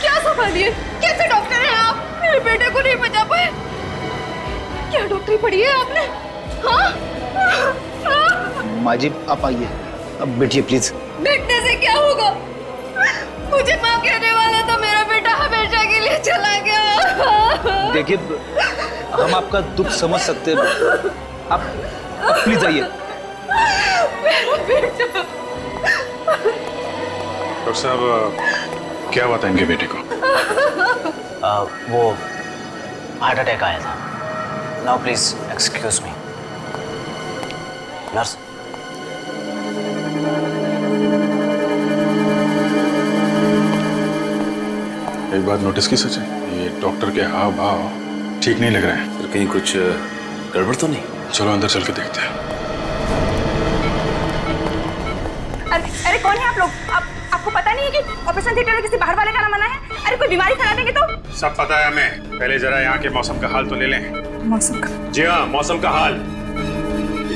[SPEAKER 2] क्या संभालिए? कैसे डॉक्टर हैं आप? मेरे बेटे को नहीं बचा पाए। क्या डॉक्टरी पढ़ी है आपने? हाँ?
[SPEAKER 1] माँ जी आप आइए, अब बैठिए प्लीज।
[SPEAKER 2] बैठने से क्या होगा? मुझे माँ कहने वाला था, मेरा बेटा हमेशा के लिए चला गया।
[SPEAKER 1] देखिए, हम आपका दुख समझ सकते हैं, आप प्लीज आइए।
[SPEAKER 2] मेरा बेटा।
[SPEAKER 9] डॉक्टर साहब, क्या हुआ था इनके बेटे को?
[SPEAKER 5] वो हार्ट अटैक आया था। Now please excuse me. Nurse.
[SPEAKER 9] एक बात नोटिस की सच है, ये डॉक्टर के हाव भाव ठीक नहीं लग रहे हैं।
[SPEAKER 3] फिर कहीं कुछ गड़बड़ तो नहीं?
[SPEAKER 9] चलो अंदर चल के देखते हैं।
[SPEAKER 12] अरे कौन है आप लोग? आपको पता नहीं है कि ऑपरेशन थिएटर में किसी बाहर वाले का नाम आना है? अरे कोई बीमारी फैला देंगे तो?
[SPEAKER 9] सब पता है हमें, पहले जरा यहाँ के मौसम का हाल तो ले लें।
[SPEAKER 12] मौसम का?
[SPEAKER 10] जी हाँ, मौसम का हाल।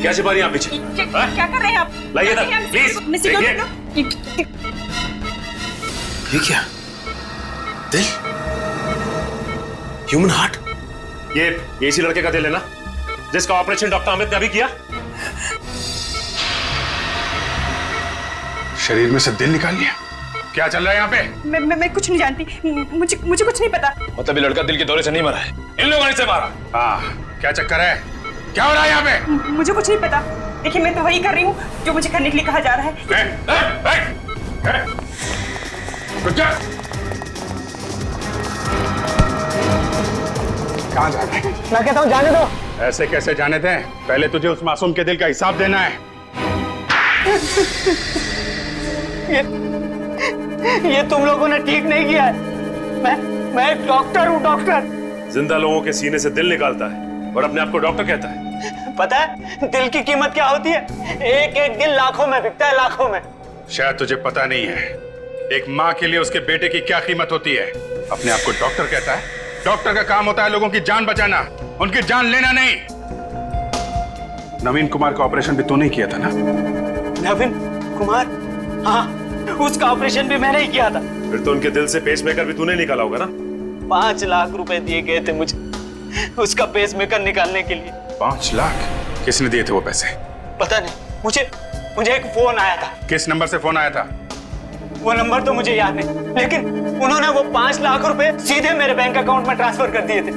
[SPEAKER 10] क्या छिपा रही हैं आप पीछे?
[SPEAKER 12] क्या कर रहे हैं आप?
[SPEAKER 10] लाइए इधर, प्लीज।
[SPEAKER 3] ये क्या? दिल? Human heart?
[SPEAKER 10] ये इसी लड़के का दिल है ना, जिसका ऑपरेशन डॉक्टर अमित ने अभी किया?
[SPEAKER 9] शरीर में से दिल निकाल लिया? क्या चल रहा है यहाँ पे?
[SPEAKER 12] मैं कुछ नहीं जानती। मुझे कुछ नहीं पता।
[SPEAKER 10] मतलब ये लड़का दिल के दौरे से नहीं मरा है, इन लोगों ने इसे मारा।
[SPEAKER 9] हाँ, क्या चक्कर है? क्या हो रहा है यहाँ पे?
[SPEAKER 12] मुझे कुछ नहीं पता। देखिए, मैं तो वही कर रही हूँ जो मुझे करने के लिए कहा जा रहा है।
[SPEAKER 9] कहाँ जा रहा है?
[SPEAKER 5] मैं कहता हूँ जाने दो।
[SPEAKER 9] ऐसे कैसे जाने दें? पहले तुझे उस मासूम के दिल का हिसाब देना है।
[SPEAKER 5] ये तुम लोगों ने ठीक नहीं किया है। मैं एक डॉक्टर हूँ, डॉक्टर।
[SPEAKER 10] जिंदा लोगों के सीने से दिल निकालता है और अपने आप को डॉक्टर कहता है।
[SPEAKER 5] पता है दिल की कीमत क्या होती है? एक एक दिल लाखों में बिकता है, लाखों में।
[SPEAKER 9] शायद तुझे पता नहीं है, एक माँ के लिए उसके बेटे की क्या कीमत होती है। अपने आप को डॉक्टर कहता है। डॉक्टर का काम होता है लोगों की जान बचाना, उनकी जान लेना नहीं। नवीन कुमार का ऑपरेशन भी तूने किया था ना?
[SPEAKER 5] नवीन कुमार? हाँ, उसका ऑपरेशन भी मैंने ही किया था।
[SPEAKER 10] फिर तो उनके दिल से पेसमेकर भी तूने निकाला होगा ना?
[SPEAKER 5] 5 लाख रुपए दिए गए थे मुझे उसका पेसमेकर निकालने के लिए।
[SPEAKER 9] 5 लाख? किसने दिए थे वो पैसे?
[SPEAKER 5] पता नहीं, मुझे एक फोन आया था।
[SPEAKER 9] किस नंबर से फोन आया था?
[SPEAKER 5] वो नंबर तो मुझे याद नहीं, लेकिन उन्होंने वो 5 लाख रुपए सीधे मेरे बैंक अकाउंट में ट्रांसफर कर दिए थे।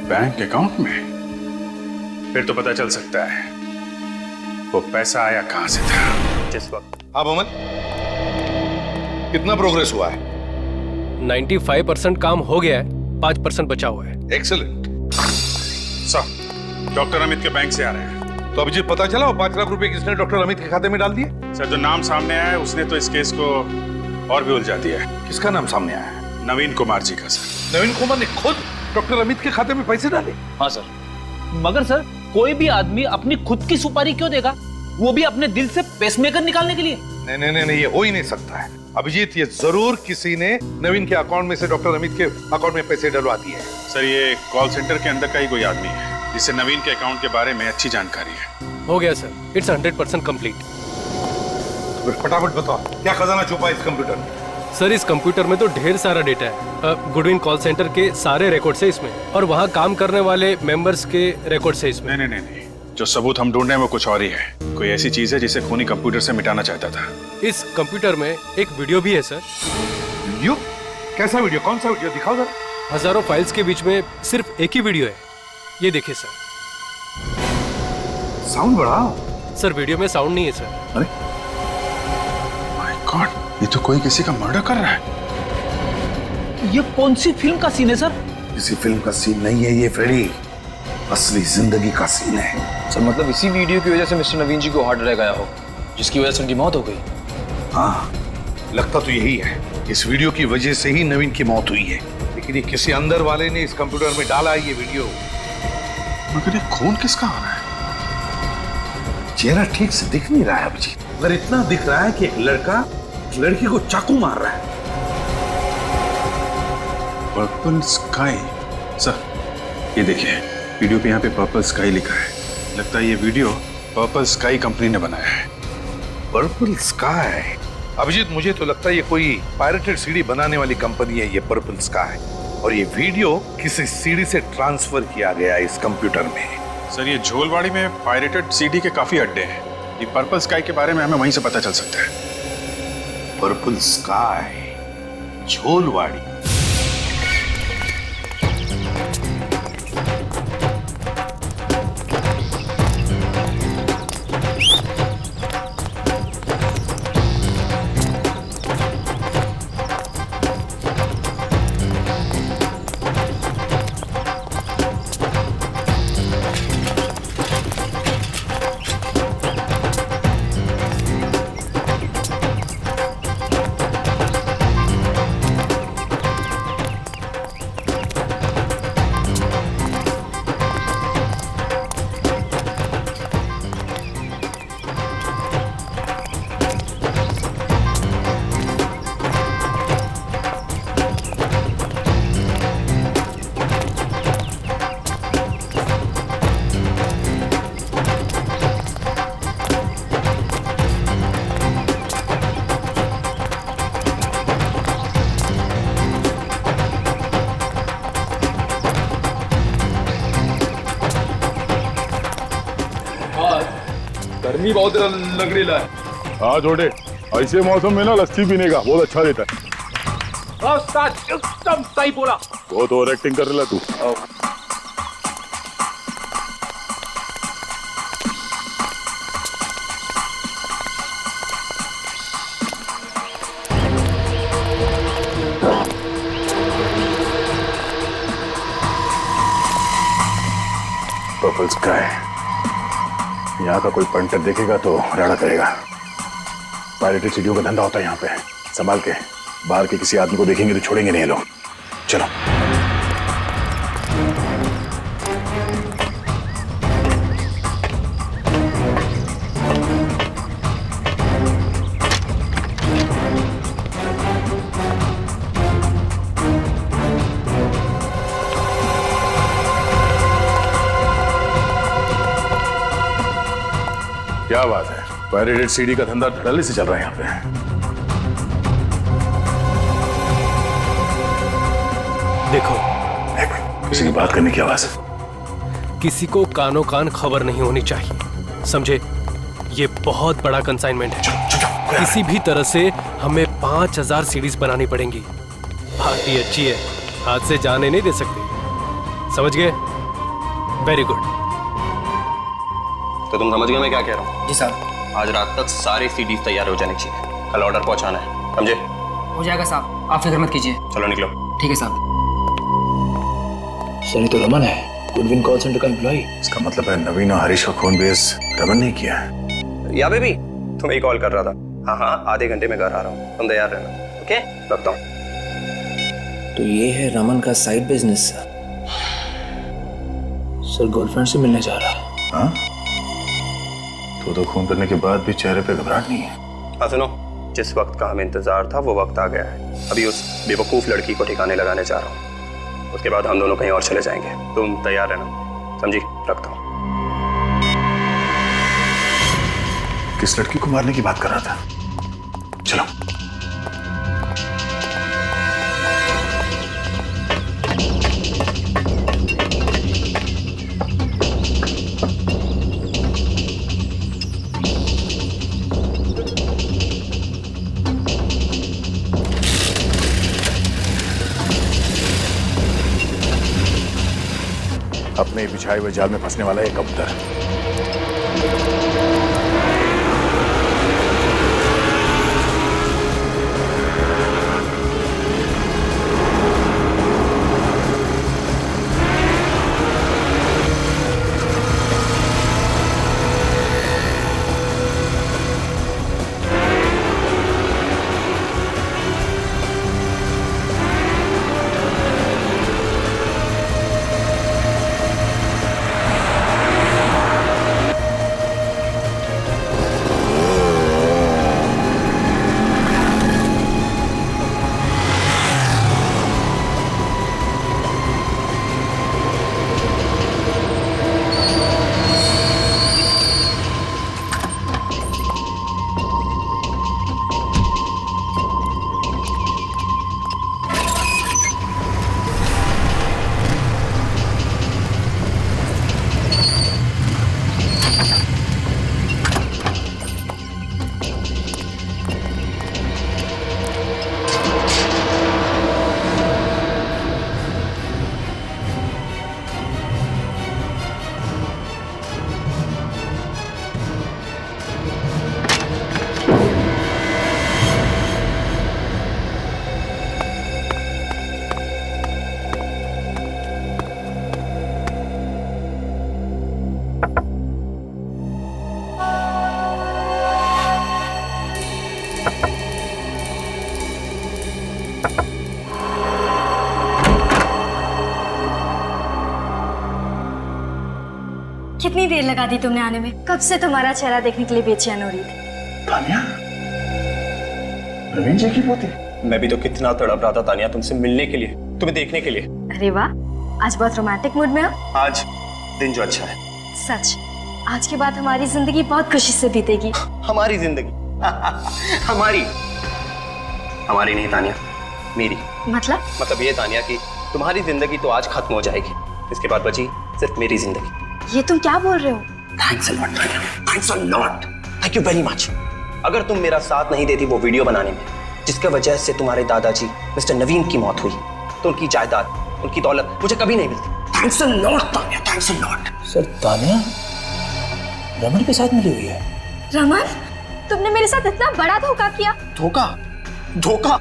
[SPEAKER 9] बैंक अकाउंट में? फिर तो पता चल सकता है वो पैसा आया कहां से था।
[SPEAKER 5] जिस वक्त।
[SPEAKER 11] हाँ मोहम्मद, कितना प्रोग्रेस हुआ है?
[SPEAKER 6] 95% काम हो गया है, 5% बचा हुआ है।
[SPEAKER 11] एक्सीलेंट।
[SPEAKER 9] सर, डॉक्टर अमित के बैंक से आ रहे हैं।
[SPEAKER 11] तो अभिजीत, पता चला वो 5 लाख रुपए किसने डॉक्टर अमित के खाते में डाल दिए?
[SPEAKER 9] सर, जो नाम सामने आया है उसने तो इस केस को और भी उलझा दिया है।
[SPEAKER 11] किसका नाम सामने आया है?
[SPEAKER 9] नवीन कुमार जी का सर।
[SPEAKER 11] नवीन कुमार ने खुद डॉक्टर अमित के खाते में पैसे डाले?
[SPEAKER 1] हाँ सर, मगर सर कोई भी आदमी अपनी खुद की सुपारी क्यों देगा, वो भी अपने दिल से पेसमेकर निकालने के लिए?
[SPEAKER 11] नहीं, ये हो ही नहीं सकता है अभिजीत। ये जरूर किसी ने नवीन के अकाउंट में से डॉक्टर अमित के अकाउंट में पैसे डलवा दिए हैं।
[SPEAKER 9] सर, ये कॉल सेंटर के अंदर का ही कोई आदमी है जिसे नवीन के अकाउंट के बारे में अच्छी जानकारी है।
[SPEAKER 6] हो गया सर, इट्स 100% कंप्लीट।
[SPEAKER 11] तो फटाफट बताओ, क्या खजाना छुपा है इस कंप्यूटर में?
[SPEAKER 6] सर इस कंप्यूटर में तो ढेर सारा डेटा है। गुडविन कॉल सेंटर के सारे रिकॉर्ड्स है इसमें, और वहाँ काम करने वाले मेंबर्स के रिकॉर्ड्स है इसमें।
[SPEAKER 9] नहीं नहीं नहीं, जो सबूत हम ढूंढ रहे हैं वो कुछ और ही है। कोई ऐसी चीज है जिसे खूनी कंप्यूटर से मिटाना चाहता था।
[SPEAKER 6] इस कंप्यूटर में एक वीडियो भी है सर।
[SPEAKER 11] वीडियो? कैसा वीडियो? कौन सा वीडियो? दिखाओ जरा।
[SPEAKER 6] हजारों फाइल्स के बीच में सिर्फ एक ही वीडियो है। ये देखिए सर।
[SPEAKER 11] साउंड बढ़ाओ।
[SPEAKER 6] सर वीडियो में साउंड नहीं है सर।
[SPEAKER 9] अरे माय गॉड, ये तो कोई किसी का मर्डर कर रहा है।
[SPEAKER 1] ये कौन सी फिल्म का सीन है सर?
[SPEAKER 11] किसी फिल्म का सीन नहीं है ये फ्रेडी, असली जिंदगी का सीन है।
[SPEAKER 10] सर मतलब इसी वीडियो की वजह से मिस्टर नवीन जी को हार्ट अटैक आया हो, जिसकी वजह से उनकी मौत हो गई।
[SPEAKER 11] हाँ, लगता तो यही है। इस वीडियो की वजह से ही नवीन की मौत हुई है, लेकिन ये किसी अंदर वाले ने इस कंप्यूटर में डाला है ये वीडियो।
[SPEAKER 9] मगर ये खून किसका हो रहा है?
[SPEAKER 11] चेहरा ठीक से दिख नहीं रहा है अभिजीत, मगर इतना दिख रहा है कि एक लड़का लड़की को चाकू मार रहा है।
[SPEAKER 9] Purple sky. सर ये देखिए, वीडियो पे यहाँ पे पर्पल स्काई लिखा है। लगता है ये वीडियो पर्पल स्काई कंपनी ने बनाया है।
[SPEAKER 11] Purple sky? अभिजीत मुझे तो लगता है ये कोई पायरेटेड सीडी बनाने वाली कंपनी है ये पर्पल स्काई, और ये वीडियो किसी सीडी से ट्रांसफर किया गया इस कंप्यूटर में।
[SPEAKER 9] सर ये झोलवाड़ी में पायरेटेड सीडी के काफी अड्डे हैं। ये पर्पल स्काई के बारे में हमें वहीं से पता चल सकता है।
[SPEAKER 11] पर्पल स्काई, झोलवाड़ी।
[SPEAKER 13] गर्मी बहुत लग रही है।
[SPEAKER 14] हाँ छोटे, ऐसे मौसम में ना लस्सी पीने का बहुत अच्छा रहता है।
[SPEAKER 1] एकदम सही बोला।
[SPEAKER 14] बहुत ओवर एक्टिंग कर रहा तू।
[SPEAKER 9] पर्पल स्काई, यहाँ का कोई पंटर देखेगा तो राड़ा करेगा। पायरेटेड सीडियों का धंधा होता है यहाँ पे, संभाल के। बाहर के किसी आदमी को देखेंगे तो छोड़ेंगे नहीं लोग। चलो।
[SPEAKER 14] क्या बात है, पायरेटेड सीडी का धंधा धड़ल्ले से चल रहा है यहाँ पे।
[SPEAKER 6] देखो,
[SPEAKER 9] किसी की बात करने की आवाज है।
[SPEAKER 6] किसी को कानों कान खबर नहीं होनी चाहिए, समझे? ये बहुत बड़ा कंसाइनमेंट है। किसी भी तरह से हमें 5000 सीडीज बनानी पड़ेंगी। पार्टी अच्छी है, हाथ से जाने नहीं दे सकते, समझ गए? Very good.
[SPEAKER 8] तो तुम समझ गए मैं क्या कह रहा हूँ?
[SPEAKER 7] जी साहब।
[SPEAKER 8] आज रात तक सारी सीडीज तैयार हो जानी चाहिए, कल ऑर्डर पहुंचाना है, समझे?
[SPEAKER 7] हो जाएगा साहब, आप फिक्र मत कीजिए।
[SPEAKER 8] चलो निकलो।
[SPEAKER 7] ठीक है साहब।
[SPEAKER 3] सर ये तो रमन है, गुडविन कॉल सेंटर का एम्प्लॉय। इसका मतलब है नवीन और हरीश का खून बेस रमन ने किया है।
[SPEAKER 8] या बेबी, तुम्हें कॉल कर रहा था। हाँ हाँ, आधे घंटे में घर आ रहा हूँ, तुम तैयार रहना। ओके, रखता हूँ।
[SPEAKER 3] तो ये है रमन का साइड बिजनेस। सर गर्लफ्रेंड से मिलने जा रहा है। हाँ? तो खून करने के बाद भी चेहरे पे घबराहट नहीं है।
[SPEAKER 8] हाँ सुनो, जिस वक्त का हमें इंतजार था वो वक्त आ गया है। अभी उस बेवकूफ लड़की को ठिकाने लगाने जा रहा हूँ, उसके बाद हम दोनों कहीं और चले जाएंगे। तुम तैयार रहना, समझी? रखता हूँ।
[SPEAKER 9] किस लड़की को मारने की बात कर रहा था? चलो। अपने ही बिछाए हुए जाल में फंसने वाला है कबूतर।
[SPEAKER 2] कितनी देर लगा दी तुमने आने में? कब से तुम्हारा चेहरा देखने के लिए बेचैन हो रही थी।
[SPEAKER 9] तानिया, नवीन जी की पोती।
[SPEAKER 8] मैं भी तो कितना तड़प रहा था तानिया तुमसे मिलने के लिए, तुम्हें देखने के लिए।
[SPEAKER 2] अरे वाह, आज बहुत रोमांटिक मूड में हो।
[SPEAKER 8] आज दिन जो अच्छा है।
[SPEAKER 2] सच, आज के बाद हमारी जिंदगी बहुत खुशी से बीतेगी।
[SPEAKER 8] हमारी जिंदगी हमारी नहीं तानिया, मेरी। मतलब ये तानिया कि तुम्हारी जिंदगी तो आज खत्म हो जाएगी, इसके बाद बची सिर्फ मेरी जिंदगी।
[SPEAKER 2] ये तुम क्या बोल रहे हो?
[SPEAKER 8] Thanks a lot Tania, thanks a lot, thank you very much. अगर तुम मेरा साथ नहीं देती वो वीडियो बनाने में, जिसके वजह से तुम्हारे दादाजी मिस्टर नवीन की मौत हुई, तो उनकी जायदाद, उनकी दौलत मुझे कभी नहीं मिलती। Thanks a lot Tania, thanks a lot.
[SPEAKER 5] Sir, Tania Raman के साथ मिली हुई है।
[SPEAKER 2] रमन, तुमने मेरे साथ इतना बड़ा धोखा किया।
[SPEAKER 8] धोखा?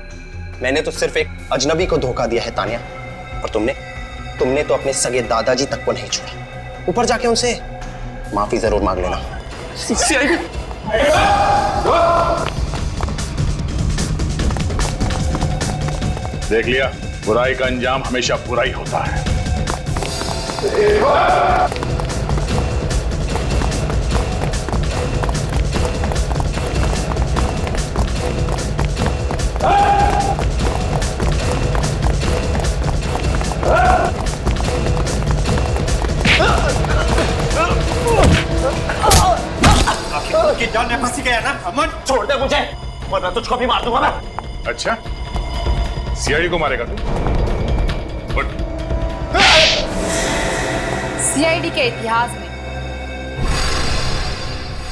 [SPEAKER 8] मैंने तो सिर्फ एक अजनबी को धोखा दिया है तानिया, और तुमने तो अपने सगे दादाजी तक को नहीं छोड़ा। ऊपर जाके उनसे माफी जरूर मांग लेना।
[SPEAKER 9] देख लिया, बुराई का अंजाम हमेशा बुरा ही होता है।
[SPEAKER 8] की जान में फंसी गया ना, अमन छोड़ दे मुझे, वरना तुझको भी मार दूंगा मैं।
[SPEAKER 9] अच्छा, सीआईडी को मारेगा तू? उठ।
[SPEAKER 4] सीआईडी के इतिहास में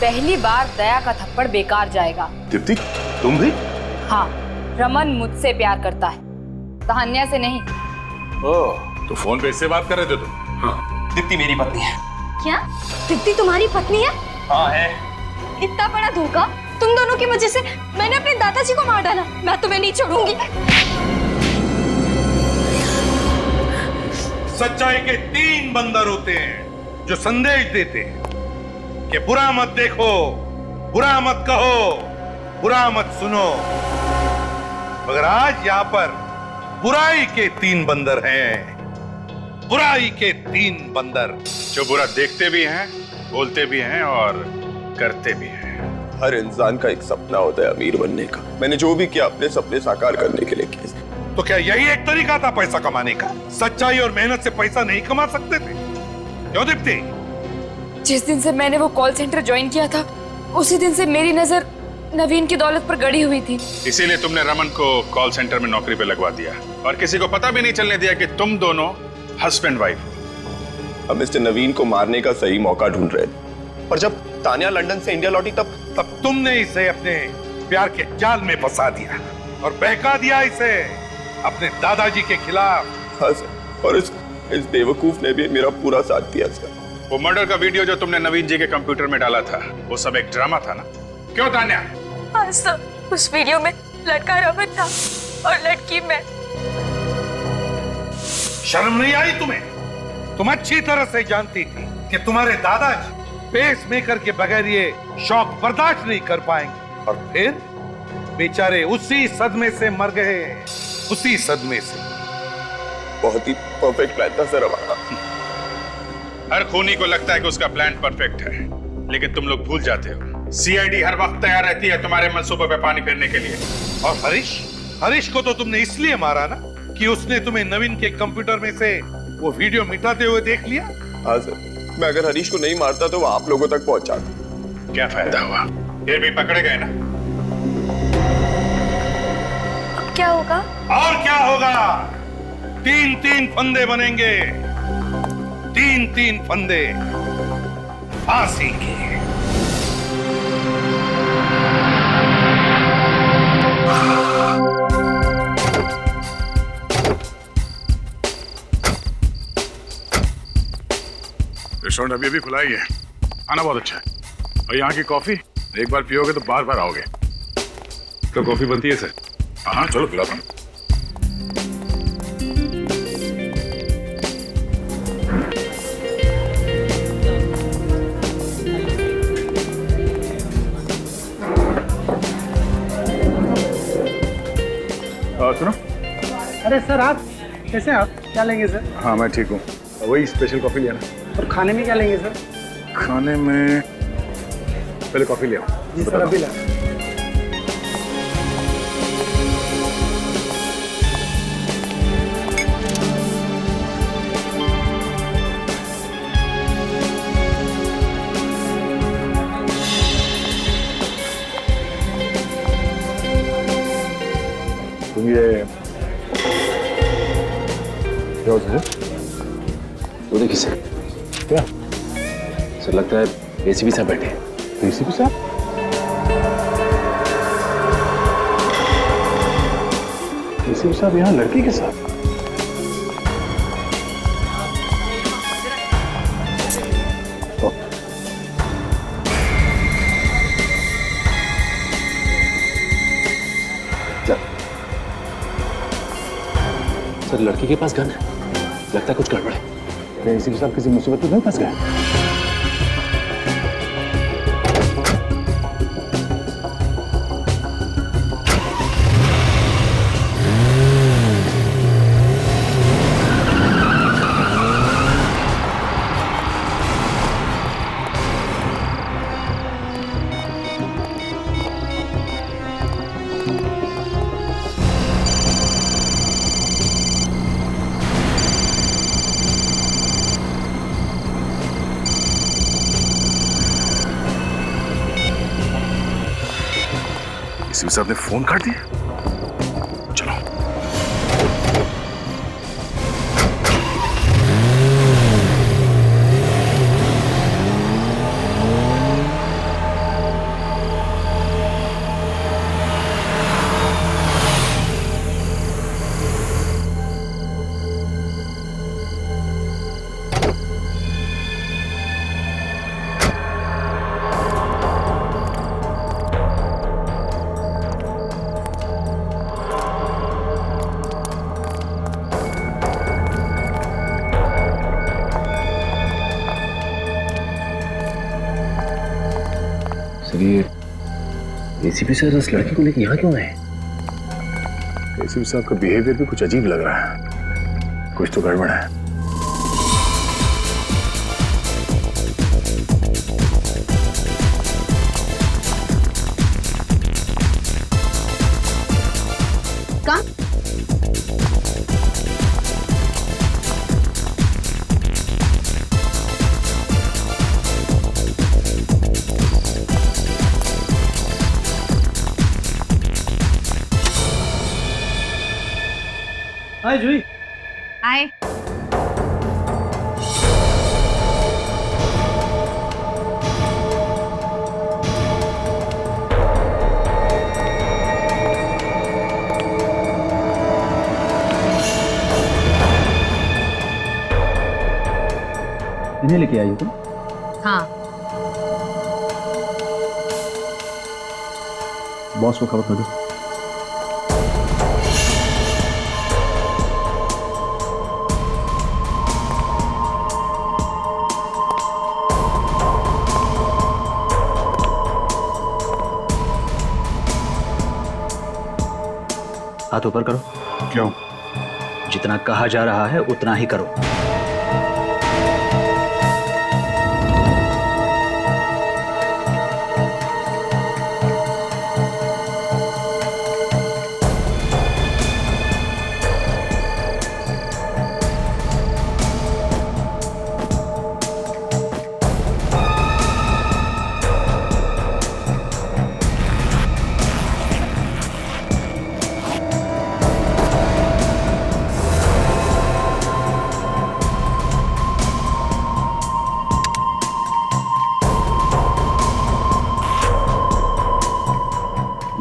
[SPEAKER 4] पहली बार दया का थप्पड़ बेकार जाएगा।
[SPEAKER 9] दीप्ति, तुम भी?
[SPEAKER 4] हाँ, रमन मुझसे प्यार करता है, तान्या से नहीं।
[SPEAKER 9] ओह, तो फोन पे इससे बात कर रहे थे तुम?
[SPEAKER 8] हाँ, दीप्ति मेरी पत्नी है।
[SPEAKER 2] क्या? दीप्ति तुम्हारी पत्नी है?
[SPEAKER 8] हाँ है।
[SPEAKER 2] इतना बड़ा धोखा, तुम दोनों की वजह से मैंने अपने दादाजी को मार डाला। मैं तुम्हें नहीं छोड़ूंगी।
[SPEAKER 11] सच्चाई के 3 बंदर होते हैं जो संदेश देते हैं कि बुरा मत देखो, बुरा मत कहो, बुरा मत सुनो। मगर आज यहाँ पर बुराई के 3 बंदर हैं, बुराई के 3 बंदर
[SPEAKER 9] जो बुरा देखते भी हैं, बोलते भी हैं और करते भी हैं।
[SPEAKER 8] हर इंसान का एक सपना होता है अमीर बनने का। मैंने जो भी किया अपने सपने साकार करने के लिए किया।
[SPEAKER 11] तो क्या यही एक तरीका था पैसा कमाने का? सच्चाई और मेहनत से पैसा नहीं कमा सकते थे? क्यों दीप्ति?
[SPEAKER 4] जिस दिन से मैंने वो कॉल सेंटर ज्वाइन किया था, उसी दिन से मेरी नजर नवीन की दौलत पर गड़ी हुई थी।
[SPEAKER 9] इसीलिए तुमने रमन को कॉल सेंटर में नौकरी पे लगवा दिया और किसी को पता भी नहीं चलने दिया कि तुम दोनों हस्बैंड वाइफ हो।
[SPEAKER 8] हम मिस्टर नवीन को मारने का सही मौका ढूंढ रहे थे, पर जब तानिया लंदन से इंडिया लौटी तब
[SPEAKER 11] तुमने इसे अपने प्यार के जाल में फंसा दिया और बहका दिया इसे अपने दादाजी के खिलाफ।
[SPEAKER 8] हाँ सर, और
[SPEAKER 10] इस बेवकूफ ने भी मेरा पूरा साथ दिया सर।
[SPEAKER 14] वो मर्डर का वीडियो जो तुमने नवीन जी के कंप्यूटर में डाला था, वो सब एक ड्रामा था ना? क्यों तान्या?
[SPEAKER 12] हाँ सर, उस वीडियो में लड़का रमन था और लड़की मैं।
[SPEAKER 11] शर्म नहीं आई तुम्हें? तुम अच्छी तरह से जानती थी कि तुम्हारे दादाजी पेस मेकर के बगैर ये शौक बर्दाश्त नहीं कर पाएंगे, और फिर बेचारे उसी सदमे से मर गए, उसी सदमे से।
[SPEAKER 10] बहुत ही परफेक्ट प्लान था सर हमारा।
[SPEAKER 14] हर खूनी को लगता है कि उसका प्लान परफेक्ट है, लेकिन तुम लोग भूल जाते हो सीआईडी हर वक्त तैयार रहती है तुम्हारे मंसूबे पे पानी फेरने के लिए।
[SPEAKER 11] और हरीश को तो तुमने इसलिए मारा ना कि उसने तुम्हें नवीन के कंप्यूटर में से वो वीडियो मिटाते हुए देख लिया।
[SPEAKER 10] हाँ सर, मैं अगर हरीश को नहीं मारता तो वो आप लोगों तक पहुंचाता।
[SPEAKER 14] क्या फायदा हुआ? फिर भी पकड़े गए ना।
[SPEAKER 2] अब क्या होगा?
[SPEAKER 11] और क्या होगा? 3-3 फंदे बनेंगे, 3-3 फंदे फांसी के।
[SPEAKER 14] रेस्टोरेंट अभी खुला ही है, खाना बहुत अच्छा है, और यहाँ की कॉफी एक बार पियोगे तो बार बार आओगे। तो कॉफी बनती है सर? हाँ चलो पिलाता हूँ। सुनो।
[SPEAKER 5] अरे सर, आप कैसे हैं? आप क्या लेंगे सर?
[SPEAKER 14] हाँ मैं ठीक हूँ, वही स्पेशल कॉफी लेना।
[SPEAKER 5] और खाने में क्या लेंगे सर?
[SPEAKER 14] खाने में पहले कॉफी ले आओ।
[SPEAKER 5] जी सर, अभी ला।
[SPEAKER 14] तुम ये क्या होता है?
[SPEAKER 6] वो देखिए सर।
[SPEAKER 14] क्या
[SPEAKER 6] सर, लगता है एसीपी साहब बैठे हैं।
[SPEAKER 14] एसीपी साहब? एसीपी साहब यहाँ लड़की के साथ?
[SPEAKER 6] सर, लड़की के पास गन है, लगता है कुछ गड़बड़ है।
[SPEAKER 14] एसीपी साहब किसी मुसीबत में नहीं फंस गए? एसीपी साहब ने फोन काट दिया। चलो।
[SPEAKER 6] सर, ये एसीपी सर इस लड़की को लेकर यहाँ क्यों आए?
[SPEAKER 14] एसीपी साहब का बिहेवियर भी कुछ अजीब लग रहा है, कुछ तो गड़बड़ है।
[SPEAKER 12] कहाँ?
[SPEAKER 5] हाय जूही।
[SPEAKER 12] हाय।
[SPEAKER 5] इन्हें लेके आई हो तुम?
[SPEAKER 12] हाँ।
[SPEAKER 5] बॉस को खबर कर दो।
[SPEAKER 3] हाथ ऊपर करो।
[SPEAKER 14] क्यों?
[SPEAKER 3] जितना कहा जा रहा है उतना ही करो।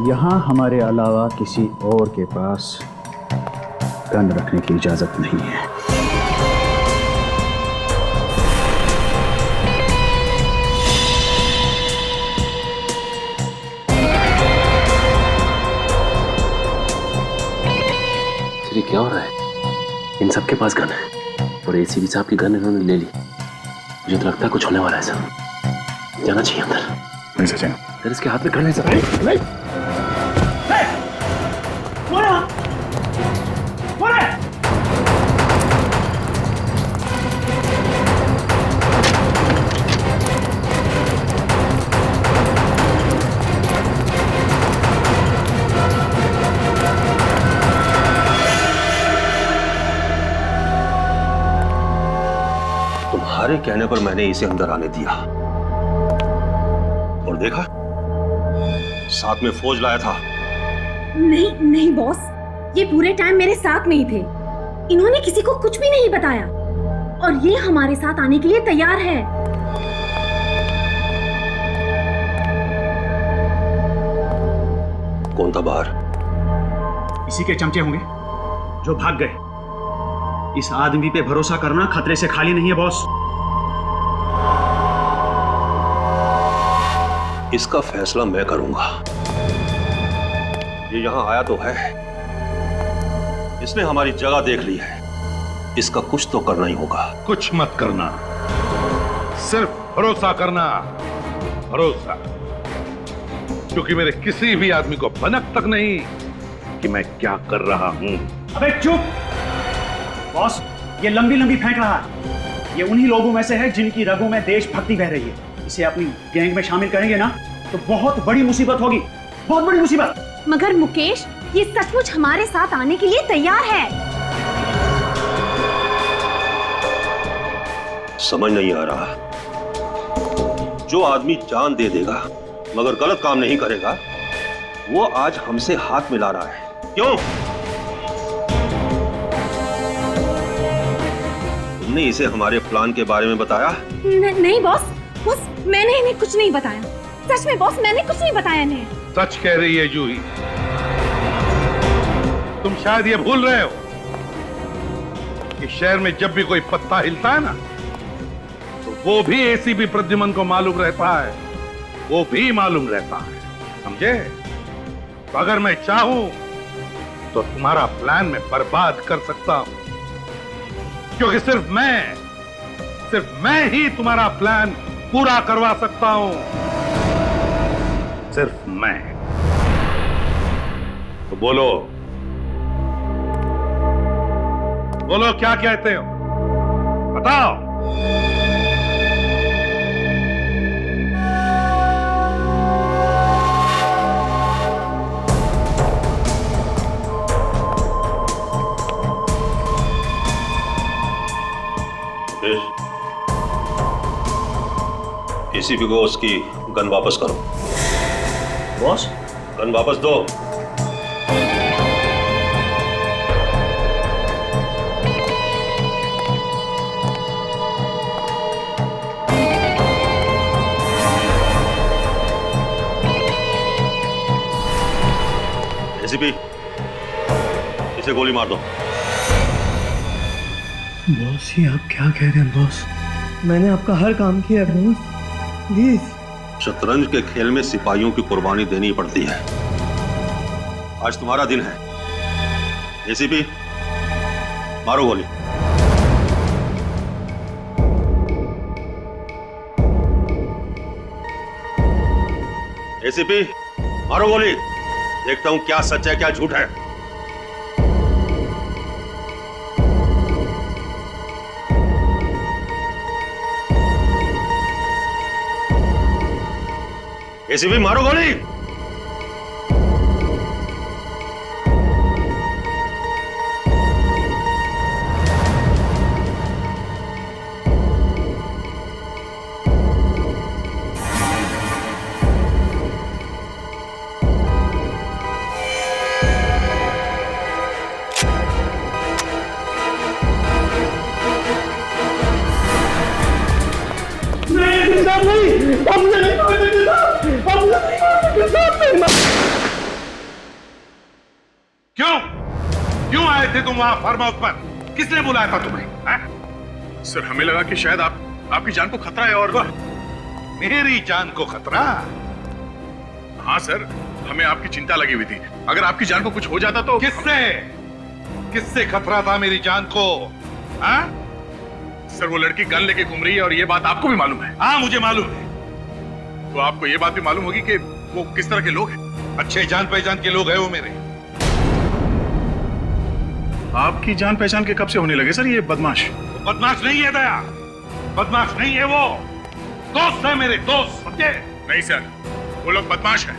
[SPEAKER 5] यहाँ हमारे अलावा किसी और के पास गन रखने की इजाजत नहीं है।
[SPEAKER 6] श्री क्या हो रहा है? इन सबके पास गन है और एसीपी साहब की गन इन्होंने ले ली। मुझे तो लगता है कुछ होने वाला है सर। जाना चाहिए अंदर।
[SPEAKER 14] नहीं सचिन,
[SPEAKER 6] सर इसके हाथ में गन है सर। नहीं।
[SPEAKER 8] तुम्हारे कहने पर मैंने इसे अंदर आने दिया और देखा साथ में फौज लाया था।
[SPEAKER 12] नहीं नहीं बॉस, ये पूरे टाइम मेरे साथ में ही थे। इन्होंने किसी को कुछ भी नहीं बताया और ये हमारे साथ आने के लिए तैयार है।
[SPEAKER 8] कौन था बाहर?
[SPEAKER 5] इसी के चमचे होंगे जो भाग गए। इस आदमी पे भरोसा करना खतरे से खाली नहीं है बॉस।
[SPEAKER 8] इसका फैसला मैं करूंगा। ये यहां आया तो है, इसने हमारी जगह देख ली है, इसका कुछ तो करना ही होगा।
[SPEAKER 11] कुछ मत करना, सिर्फ भरोसा करना, भरोसा। क्योंकि मेरे किसी भी आदमी को भनक तक नहीं कि मैं क्या कर रहा हूं।
[SPEAKER 5] अबे चुप बॉस, ये लंबी लंबी फेंक रहा है। ये उन्हीं लोगों में से है जिनकी रगों में देशभक्ति बह रही है। इसे अपनी गैंग में शामिल करेंगे ना तो बहुत बड़ी मुसीबत होगी, बहुत बड़ी मुसीबत।
[SPEAKER 12] मगर मुकेश, ये सचमुच हमारे साथ आने के लिए तैयार है।
[SPEAKER 8] समझ नहीं आ रहा, जो आदमी जान दे देगा मगर गलत काम नहीं करेगा, वो आज हमसे हाथ मिला रहा है। क्यों? तुमने इसे हमारे प्लान के बारे में बताया?
[SPEAKER 12] नहीं बॉस, मैंने इन्हें कुछ नहीं बताया। सच में बॉस, मैंने कुछ नहीं बताया इन्हें।
[SPEAKER 11] सच कह रही है जूही। तुम शायद ये भूल रहे हो कि शहर में जब भी कोई पत्ता हिलता है ना, तो वो भी एसीपी प्रद्युमन को मालूम रहता है, वो भी मालूम रहता है, समझे? तो अगर मैं चाहूं तो तुम्हारा प्लान मैं बर्बाद कर सकता हूं, क्योंकि सिर्फ मैं ही तुम्हारा प्लान पूरा करवा सकता हूं, सिर्फ मैं। तो बोलो क्या कहते हो, बताओ।
[SPEAKER 8] एसीपी को उसकी गन वापस करो।
[SPEAKER 5] बॉस,
[SPEAKER 8] गन वापस दो। एसीपी, इसे गोली मार दो।
[SPEAKER 5] बॉस, ये आप क्या कह रहे हैं बॉस?
[SPEAKER 15] मैंने आपका हर काम किया बॉस, प्लीज।
[SPEAKER 16] शतरंज के खेल में सिपाहियों की कुर्बानी देनी पड़ती है। आज तुम्हारा दिन है। एसीपी, मारो गोली। एसीपी, मारो गोली। देखता हूं क्या सच है क्या झूठ है। एसीपी, मारो गोली।
[SPEAKER 11] क्यों क्यों आए थे तुम वहां फार्म हाउस पर? किसने बुलाया था तुम्हें?
[SPEAKER 14] सर, हमें लगा कि शायद आपकी जान को खतरा है। और
[SPEAKER 11] मेरी जान को खतरा?
[SPEAKER 14] हाँ सर, हमें आपकी चिंता लगी हुई थी। अगर आपकी जान को कुछ हो जाता तो।
[SPEAKER 11] किससे खतरा था मेरी जान को? हाँ?
[SPEAKER 14] सर, वो लड़की गन लेके घूम रही है और ये बात आपको भी मालूम है।
[SPEAKER 11] हाँ, मुझे मालूम है।
[SPEAKER 14] तो आपको ये बात भी मालूम होगी कि वो किस तरह के लोग हैं।
[SPEAKER 11] अच्छे जान पहचान के लोग हैं वो मेरे।
[SPEAKER 14] आपकी जान पहचान के कब से होने लगे सर ये बदमाश?
[SPEAKER 11] बदमाश नहीं है दया, बदमाश नहीं है वो, दोस्त है मेरे, दोस्त, समझे?
[SPEAKER 14] नहीं सर, वो लोग बदमाश हैं।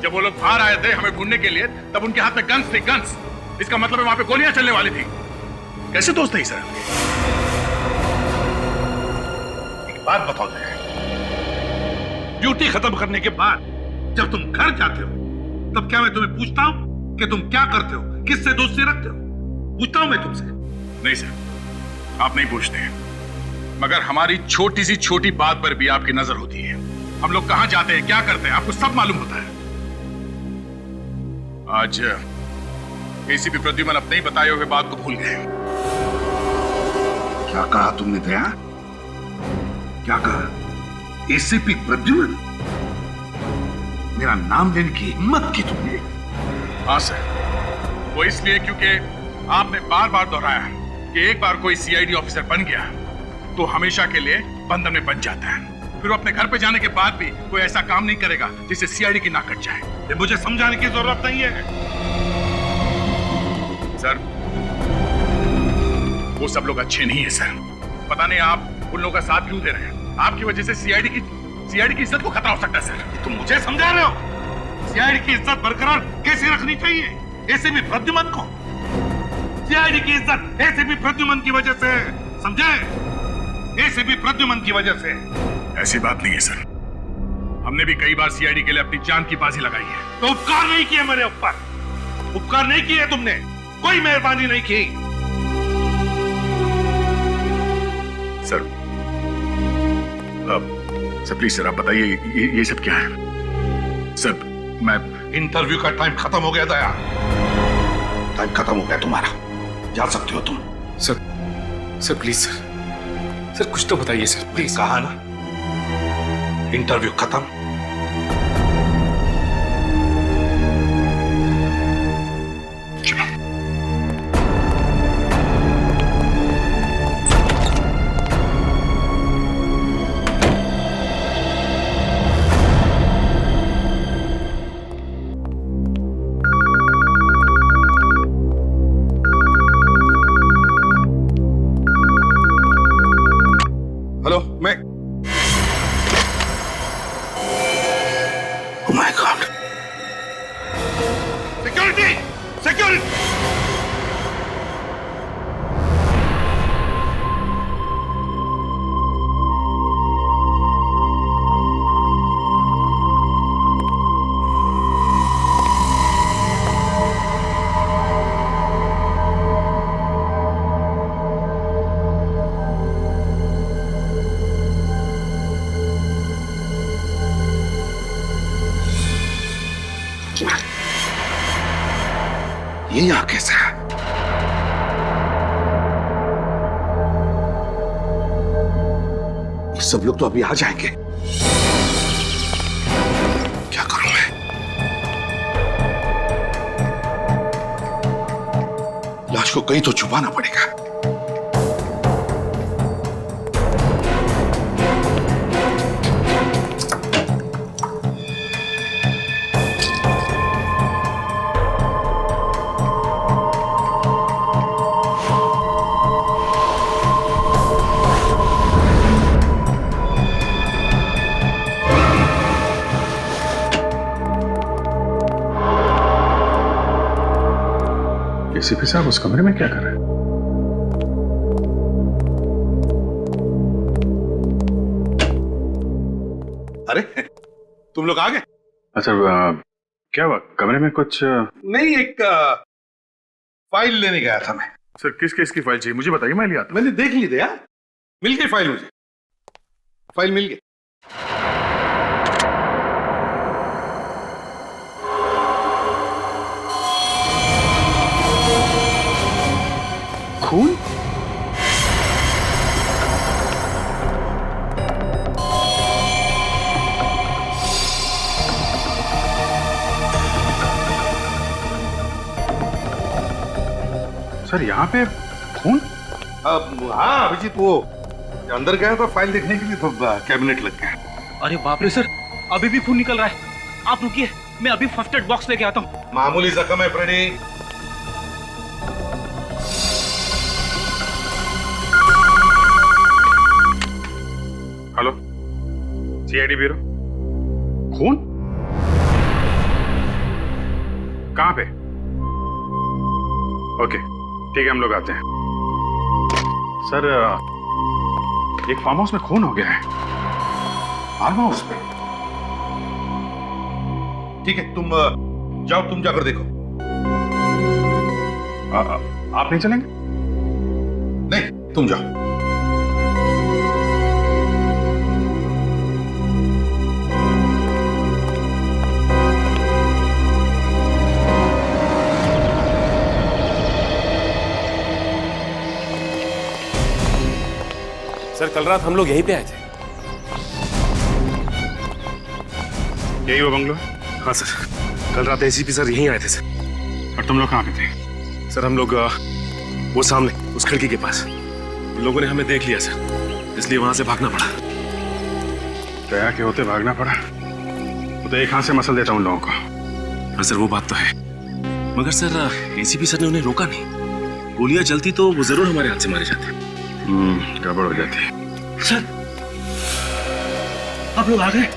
[SPEAKER 14] जब वो लोग बाहर आए थे हमें ढूंढने के लिए, तब उनके हाथ में गन्स थी, गन्स। इसका मतलब है वहां पे गोलियां चलने वाली थी। कैसे दोस्त है सर?
[SPEAKER 11] एक बात बताओ दया, ड्यूटी खत्म करने के बाद जब तुम घर जाते हो तब क्या मैं तुम्हें पूछता हूं कि तुम क्या करते हो, किससे दोस्ती रखते हो? पूछता हूं मैं तुमसे?
[SPEAKER 14] नहीं सर, आप नहीं पूछते हैं, मगर हमारी छोटी सी छोटी बात पर भी आपकी नजर होती है। हम लोग कहां जाते हैं, क्या करते हैं, आपको सब मालूम होता है। आज एसीपी प्रद्युमन अपने ही बताए हुए बात को भूल गए।
[SPEAKER 11] क्या कहा तुमने दया? क्या कहा? एसीपी प्रद्युमन? मेरा नाम लेने की हिम्मत की तुमने?
[SPEAKER 14] हाँ सर, वो इसलिए क्योंकि आपने बार बार दोहराया कि एक बार कोई सीआईडी ऑफिसर बन गया तो हमेशा के लिए बंधन में बन जाता है। फिर वो अपने घर पे जाने के बाद भी कोई ऐसा काम नहीं करेगा जिससे सीआईडी की नाक कट जाए।
[SPEAKER 11] ये मुझे समझाने की जरूरत नहीं है।
[SPEAKER 14] सर, वो सब लोग अच्छे नहीं है सर। पता नहीं आप उन लोगों का साथ क्यों दे रहे हैं। आपकी वजह से सीआईडी की इज्जत को खतरा हो सकता है सर।
[SPEAKER 11] तुम मुझे समझा रहे हो? सीआईडी की इज्जत बरकरार कैसे रखनी चाहिए? एसीपी प्रद्युमन को सीआईडी की इज्जत एसीपी प्रद्युमन की वजह से, समझे? एसीपी प्रद्युमन की वजह से।
[SPEAKER 14] ऐसी बात नहीं है सर, हमने भी कई बार सीआईडी के लिए अपनी जान की बाजी लगाई है।
[SPEAKER 11] तो उपकार नहीं किए मेरे ऊपर, उपकार नहीं किए तुमने, कोई मेहरबानी नहीं की।
[SPEAKER 14] सर, सर प्लीज सर, आप बताइए ये सब क्या है? सर, मैं
[SPEAKER 11] इंटरव्यू का टाइम खत्म हो गया दया, टाइम खत्म हो गया तुम्हारा, जा सकते हो तुम।
[SPEAKER 6] सर प्लीज सर कुछ तो बताइए सर, प्लीज।
[SPEAKER 11] कहा ना, इंटरव्यू खत्म। हेलो, मैं Oh my God! Security! Security! ये यहाँ कैसे है? सब लोग तो अभी आ जाएंगे। क्या करूं मैं? लाश को कहीं तो छुपाना पड़ेगा।
[SPEAKER 9] एसीपी साहब उस कमरे में क्या कर रहे हैं?
[SPEAKER 11] अरे तुम लोग आ गए?
[SPEAKER 9] अच्छा क्या हुआ? कमरे में कुछ
[SPEAKER 11] नहीं, एक फाइल लेने गया था मैं।
[SPEAKER 9] सर किस केस की फाइल चाहिए मुझे बताइए, मैं ले आता हूं।
[SPEAKER 11] मैंने देख ली थी यार, मिल गई फाइल मुझे। फाइल मिल गई।
[SPEAKER 9] खून? सर यहाँ पे खून?
[SPEAKER 11] हाँ अभिजीत, वो अंदर गया था फाइल देखने के लिए तो कैबिनेट लग गया।
[SPEAKER 5] अरे बाप रे सर, अभी भी खून निकल रहा है। आप रुकिए, मैं अभी फर्स्ट एड बॉक्स लेके आता हूँ।
[SPEAKER 11] मामूली जख्म है फ्रेडी।
[SPEAKER 9] Hello, CID bureau. खून? कहां पे? ओके ठीक है, हम लोग आते हैं। सर एक फार्म हाउस में खून हो गया है।
[SPEAKER 11] फार्म हाउस में? ठीक है, तुम जाओ, तुम जाकर देखो।
[SPEAKER 9] आप नहीं चलेंगे?
[SPEAKER 11] नहीं, तुम जाओ।
[SPEAKER 6] सर कल रात हम लोग यहीं पे आए थे।
[SPEAKER 9] यही वो बंगलो?
[SPEAKER 6] हाँ सर, कल रात एसीपी सर यहीं आए थे सर।
[SPEAKER 9] और तुम लोग कहाँ पे थे?
[SPEAKER 6] सर हम लोग वो सामने उस खिड़की के पास। उन लोगों ने हमें देख लिया सर, इसलिए वहां से भागना पड़ा।
[SPEAKER 9] दया के होते भागना पड़ा? तो एक हाथ से मसल देता हूँ उन लोगों को।
[SPEAKER 6] हाँ सर वो बात तो है, मगर सर एसीपी सर ने उन्हें रोका नहीं। गोलियां जलती तो वो जरूर हमारे हाथ से मारे जाते।
[SPEAKER 9] गड़बड़ हो जाती है।
[SPEAKER 15] सर आप लोग आ गए?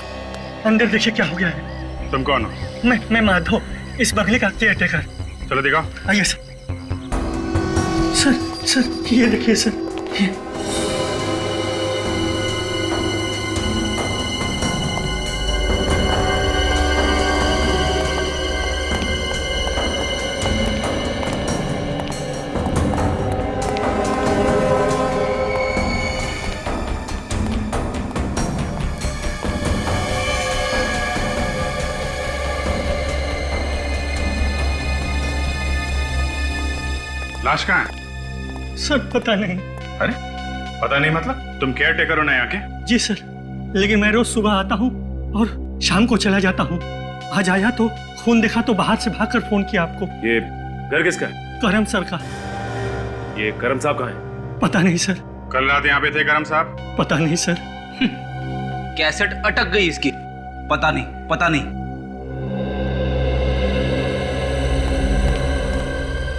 [SPEAKER 15] अंदर देखिए क्या हो गया है।
[SPEAKER 9] तुम कौन हो?
[SPEAKER 15] मैं माधव, इस बंगले का केयरटेकर।
[SPEAKER 9] चलो दिखाओ।
[SPEAKER 15] आइए सर। सर ये देखिए सर, ये
[SPEAKER 9] लाश कहाँ है?
[SPEAKER 15] सर पता नहीं।
[SPEAKER 9] अरे पता नहीं मतलब? तुम केयर टेकर हो ना यहाँ के?
[SPEAKER 15] जी सर, लेकिन मैं रोज सुबह आता हूँ और शाम को चला जाता हूँ। आज आया तो खून देखा तो बाहर से भागकर फोन किया आपको।
[SPEAKER 6] ये घर किसका है?
[SPEAKER 15] करम सर का।
[SPEAKER 6] ये करम साहब कहाँ है?
[SPEAKER 15] पता नहीं सर।
[SPEAKER 9] कल रात यहाँ पे थे करम साहब?
[SPEAKER 15] पता नहीं सर।
[SPEAKER 1] कैसेट अटक गई इसकी। पता नहीं, पता नहीं।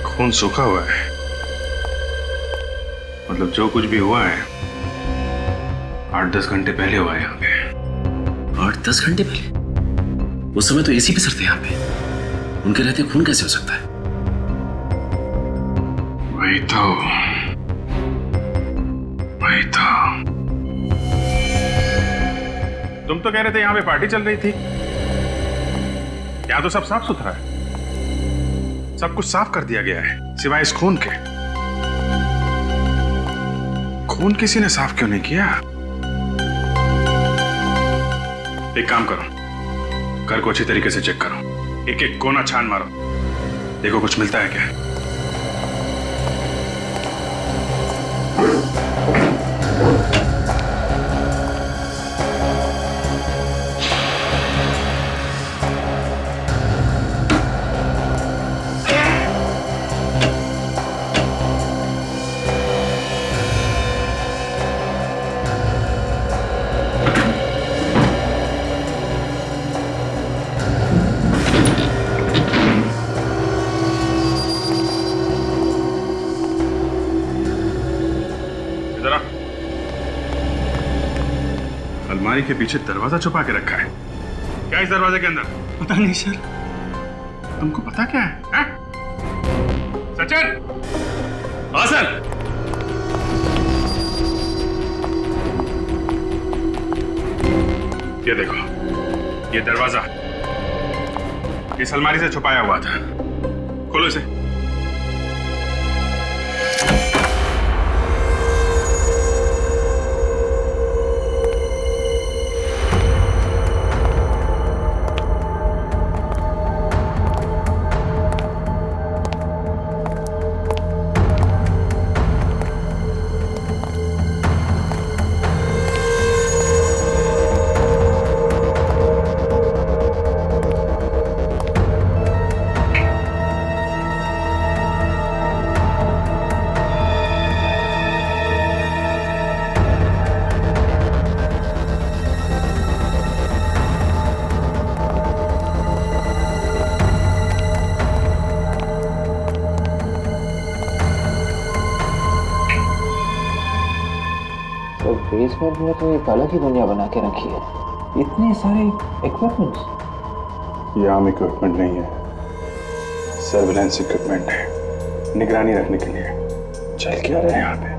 [SPEAKER 9] खून सूखा हुआ है, मतलब जो कुछ भी हुआ है 8-10 घंटे पहले हुआ है यहाँ पे।
[SPEAKER 6] 8-10 घंटे पहले? उस समय तो एसीपी सर थे यहाँ पे, उनके रहते खून कैसे हो सकता है?
[SPEAKER 9] वही तो। तुम तो कह रहे थे यहाँ पे पार्टी चल रही थी। यहाँ तो सब साफ सुथरा है, सब कुछ साफ कर दिया गया है सिवाय इस खून के। खून किसी ने साफ क्यों नहीं किया? एक काम करो, घर को अच्छी तरीके से चेक करो, एक एक कोना छान मारो, देखो कुछ मिलता है क्या।
[SPEAKER 14] अलमारी के पीछे दरवाजा छुपा के रखा है। क्या इस दरवाजे के अंदर?
[SPEAKER 15] पता नहीं सर।
[SPEAKER 14] तुमको पता क्या है? सचिन! हाँ सर। ये देखो, ये दरवाजा इस अलमारी से छुपाया हुआ था। खोलो इसे।
[SPEAKER 7] बेसमेंट में तो एक अलग ही दुनिया बना के रखी है। इतने सारे इक्विपमेंट्स।
[SPEAKER 9] ये आम इक्विपमेंट नहीं है, सर्विलेंस इक्विपमेंट है, निगरानी रखने के लिए। चल क्या रहे हैं यहाँ पे?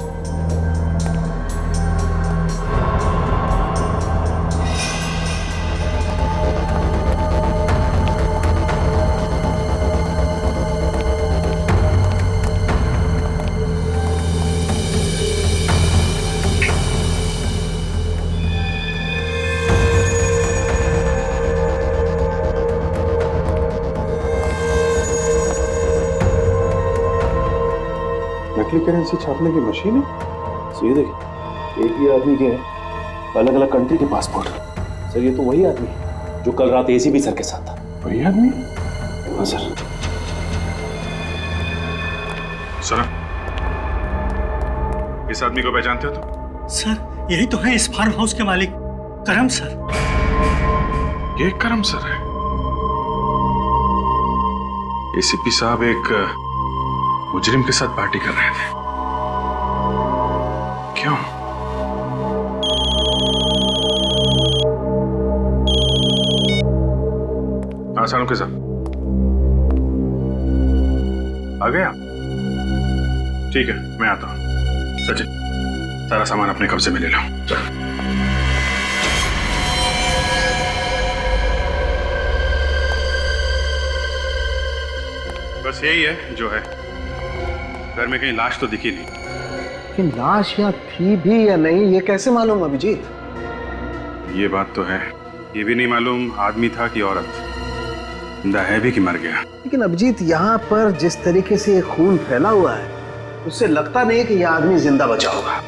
[SPEAKER 9] नकली करेंसी छापने की मशीन है। सर ये देखिए, एक ही आदमी के अलग अलग कंट्री के पासपोर्ट। सर ये तो वही आदमी है जो कल रात एसीपी सर के साथ था। वही आदमी? हाँ सर।
[SPEAKER 14] सर, इस आदमी को पहचानते हो तुम?
[SPEAKER 15] सर यही तो है इस फार्म हाउस के मालिक, करम सर।
[SPEAKER 14] ये करम सर है। एसीपी साहब एक मुजरिम के साथ पार्टी कर रहे थे। क्यों? आसानों के साथ आ गया? ठीक है, मैं आता हूं। सचिन, सारा सामान अपने कब्जे में ले लो। चल। बस यही है जो है। घर में कहीं लाश तो दिखी नहीं।
[SPEAKER 3] कि लाश यहाँ थी भी या नहीं ये कैसे मालूम अभिजीत?
[SPEAKER 14] ये बात तो है। ये भी नहीं मालूम आदमी था कि औरत। जिंदा है भी कि मर गया।
[SPEAKER 3] लेकिन अभिजीत यहाँ पर जिस तरीके से खून फैला हुआ है उससे लगता नहीं कि यह आदमी जिंदा बचा होगा।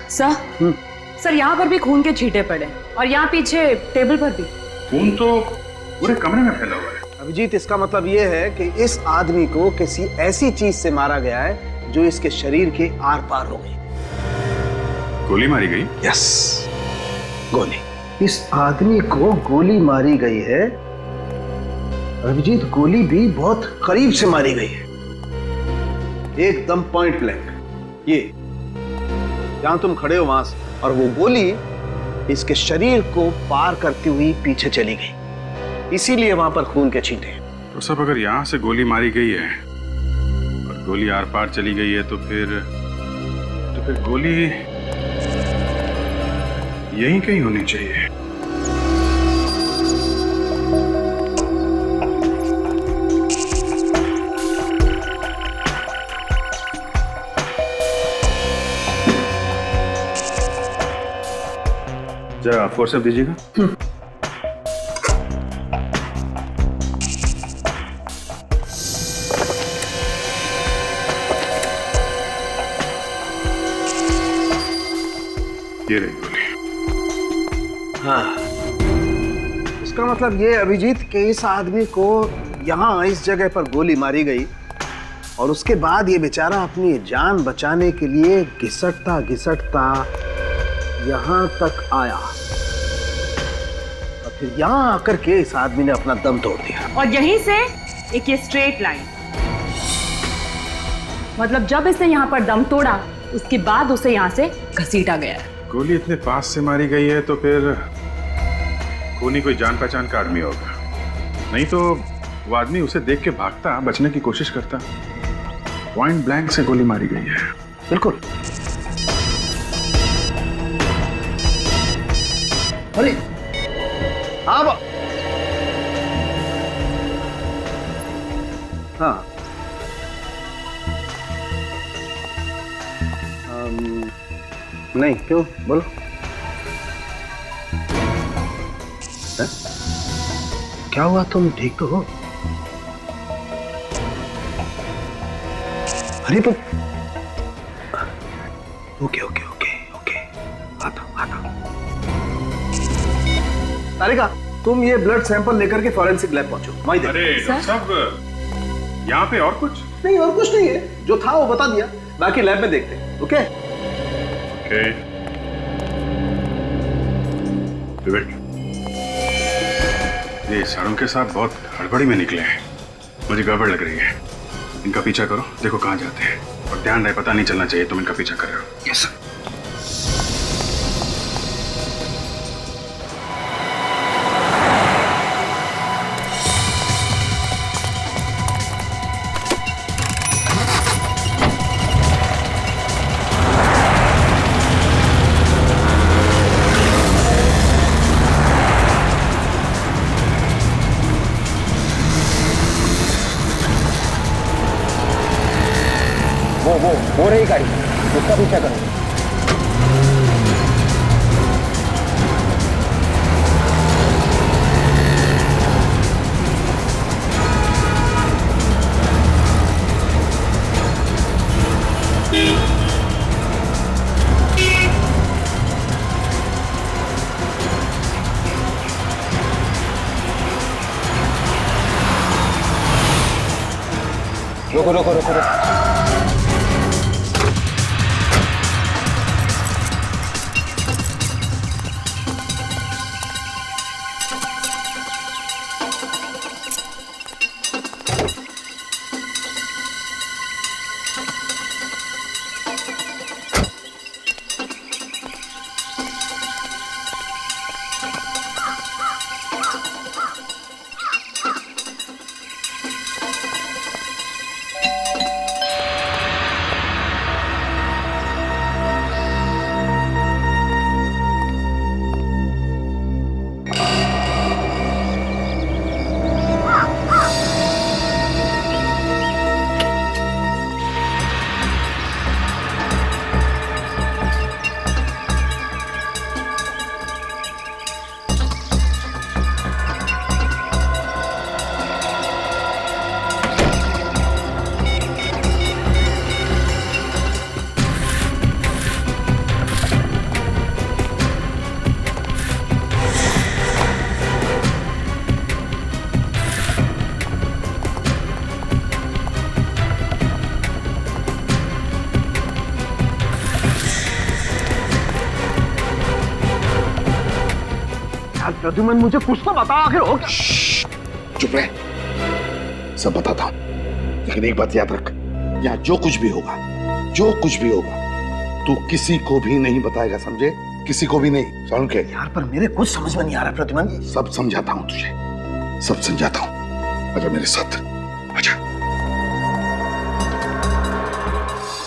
[SPEAKER 17] सर यहाँ पर भी खून के छींटे पड़े और यहाँ पीछे टेबल पर भी
[SPEAKER 14] खून तो पूरे कमरे में फैला हुआ है।
[SPEAKER 3] अभिजीत इसका मतलब यह है कि इस आदमी को किसी ऐसी चीज से मारा गया है जो इसके शरीर के आर पार हो गई।
[SPEAKER 14] गोली मारी गई?
[SPEAKER 3] यस, गोली। इस आदमी को गोली मारी गई है अभिजीत। गोली भी बहुत करीब से मारी गई है, एकदम पॉइंट ब्लैंक। ये जहां तुम खड़े हो वहां से, और वो गोली इसके शरीर को पार करती हुई पीछे चली गई, इसीलिए वहां पर खून के छींटे।
[SPEAKER 14] तो सब अगर यहां से गोली मारी गई है और गोली आर पार चली गई है तो फिर गोली यहीं कहीं होनी चाहिए। जरा फोर्स दीजिएगा। ये रही गोली।
[SPEAKER 3] हाँ, इसका मतलब ये अभिजीत कि इस आदमी को यहाँ इस जगह पर गोली मारी गई और उसके बाद ये बेचारा अपनी जान बचाने के लिए घिसटता घिसटता यहाँ तक आया और फिर यहाँ आकर के इस आदमी ने अपना दम तोड़ दिया।
[SPEAKER 17] और यहीं से एक ये स्ट्रेट लाइन, मतलब जब इसने यहाँ पर दम तोड़ा उसके बाद उसे यहाँ से घसीटा गया है।
[SPEAKER 9] गोली इतने पास से मारी गई है तो फिर खूनी कोई जान पहचान का आदमी होगा, नहीं तो वो आदमी उसे देख के भागता, बचने की कोशिश करता। पॉइंट ब्लैंक से गोली मारी गई है।
[SPEAKER 3] बिल्कुल। अरे हाँ हाँ नहीं, क्यों, बोलो। है? क्या हुआ, तुम ठीक तो हो? अरे तो ओके ओके ओके ओके, आता आता। तारिका, तुम ये ब्लड सैंपल लेकर के फॉरेंसिक लैब पहुंचो। वहीं देखो।
[SPEAKER 9] अरे डॉक्टर साहब, यहाँ पे और कुछ
[SPEAKER 3] नहीं, और कुछ नहीं है, जो था वो बता दिया, बाकी लैब में देखते हैं। Okay
[SPEAKER 9] okay. विवेक, ये सारुण के साथ बहुत हड़बड़ी में निकले हैं, मुझे गड़बड़ लग रही है। इनका पीछा करो, देखो कहाँ जाते हैं, और ध्यान रहे पता नहीं चलना चाहिए तुम इनका पीछा कर रहे हो।
[SPEAKER 3] Yes sir.
[SPEAKER 8] वो रही गाड़ी, उसका पीछा करो। रुको रुको रुको रुको।
[SPEAKER 3] प्रद्युमन, मुझे कुछ तो बता, आखिर हो क्या?
[SPEAKER 11] चुप रहे, सब बताता हूं, लेकिन एक बात याद रख, यहाँ जो कुछ भी होगा, जो कुछ भी होगा, तू किसी को भी नहीं बताएगा, समझे? किसी को भी नहीं। सारुण के
[SPEAKER 3] यार, पर मेरे कुछ समझ में नहीं आ रहा प्रद्युमन।
[SPEAKER 11] सब समझाता हूं तुझे, सब समझाता हूं। आजा मेरे साथ, आजा।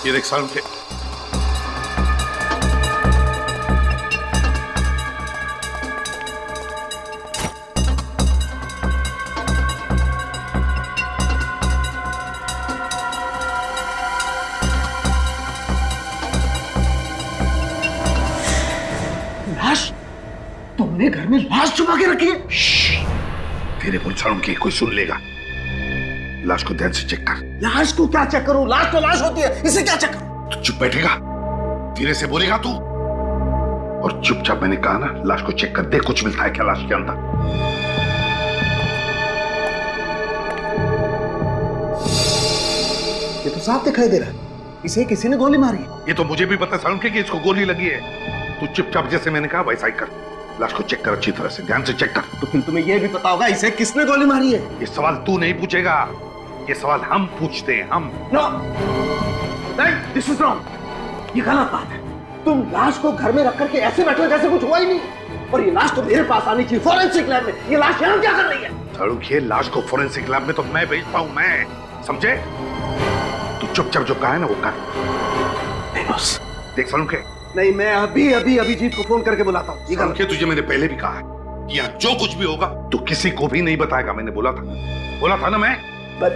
[SPEAKER 11] ये देख सारुण के,
[SPEAKER 3] तुमने घर में लाश छुपा के रखी है?
[SPEAKER 11] तेरे बोल सारुण की कोई सुन लेगा। लाश को ध्यान से चेक कर।
[SPEAKER 3] लाश को क्या चेक करूं? लाश तो लाश होती है, इसे क्या चेक करूं?
[SPEAKER 11] तो चुप बैठेगा, धीरे से बोलेगा तू, और चुपचाप मैंने कहा ना, लाश को चेक कर दे, कुछ मिलता है क्या लाश के अंदर।
[SPEAKER 3] ये तो साफ दिखाई दे रहा है, इसे किसी ने गोली मारी है।
[SPEAKER 11] ये तो मुझे भी पता सारुण के कि इसको गोली लगी है। तू चुपचाप जैसे मैंने कहा वैसा ही कर, लाश को चेक कर अच्छी तरह से, ध्यान से चेक कर।
[SPEAKER 3] तो फिर तुम्हें यह भी पता होगा इसे किसने गोली मारी है?
[SPEAKER 11] ये सवाल तू नहीं पूछेगा, ये सवाल हम पूछते हैं, हम।
[SPEAKER 3] नो, नहीं, दिस इज रॉन्ग। ये गलत बात है। तुम लाश को घर में रख करके ऐसे बैठे हो जैसे कुछ हुआ ही नहीं। और ये लाश तो मेरे पास आनी चाहिए फॉरेंसिक लैब में। ये लाश यहाँ क्या कर रही है?
[SPEAKER 11] सालुंखे, लाश को फॉरेंसिक लैब में तो मैं भेजता हूँ, मैं, समझे? तू चुपचाप जो कहा है ना वो कर।
[SPEAKER 3] नहीं बॉस।
[SPEAKER 11] देख सालुंखे,
[SPEAKER 3] नहीं, मैं अभी अभिजीत को फोन करके बुलाता हूँ।
[SPEAKER 11] सालुंखे, तुझे मैंने पहले भी कहा है कि यहाँ जो कुछ भी होगा तू किसी को भी नहीं बताएगा। मैंने बोला था ना मैं।
[SPEAKER 3] But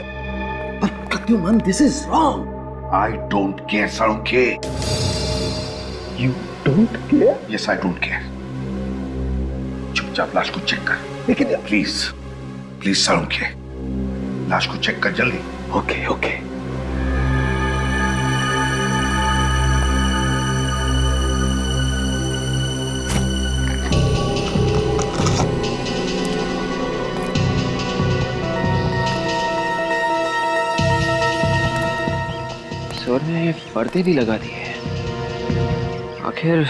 [SPEAKER 3] Pradyuman, this is wrong.
[SPEAKER 11] I don't care, Salunkhe.
[SPEAKER 3] You don't care?
[SPEAKER 11] Yes, I don't care. चुपचाप लाश को चेक कर।
[SPEAKER 3] लेकिन
[SPEAKER 11] प्लीज सालुंखे, लाश को चेक कर जल्दी।
[SPEAKER 3] ओके।
[SPEAKER 7] सर ने पर्दे भी लगा दिए, आखिर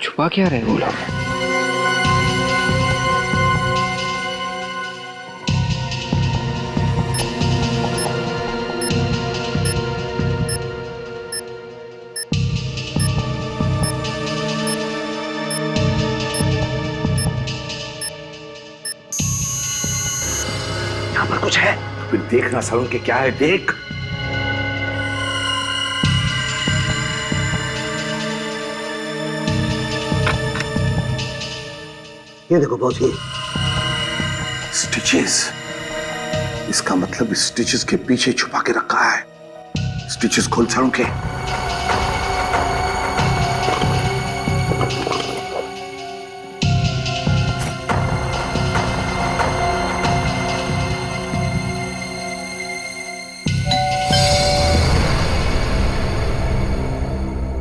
[SPEAKER 7] छुपा क्या रहे वो लोग?
[SPEAKER 3] यहाँ पर कुछ है।
[SPEAKER 11] फिर देखना सालुंखे क्या है, देख।
[SPEAKER 3] ये देखो बॉस, ये स्टिचेस। इसका मतलब स्टिचेस के पीछे छुपा के रखा है। स्टिचेस खोल सालुंखे।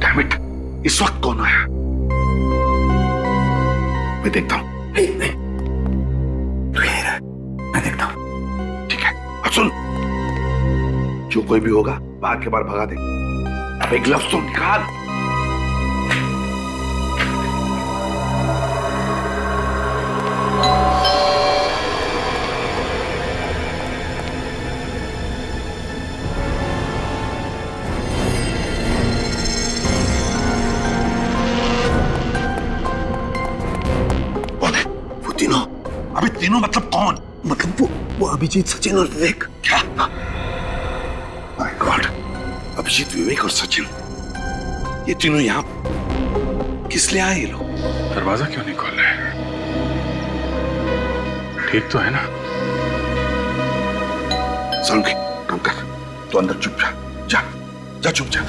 [SPEAKER 11] Damn it, इस वक्त कौन आया? मैं देखता हूं।
[SPEAKER 3] नहीं, तू यहीं रह, मैं देखता हूं।
[SPEAKER 11] ठीक है, अब सुन, जो कोई भी होगा बाहर के बाहर भगा दे। अबे ग्लव्स तो निकाल। तीनों मतलब कौन?
[SPEAKER 3] मतलब वो अभिजीत, सचिन और विवेक।
[SPEAKER 11] क्या? माय गॉड, अभिजीत, विवेक और सचिन, ये तीनों यहाँ किस लिए आए ये लोग?
[SPEAKER 14] दरवाजा क्यों नहीं खोल रहे? ठीक तो है ना?
[SPEAKER 11] सालुंखे, काम कर, तू अंदर चुप जा चुप जा।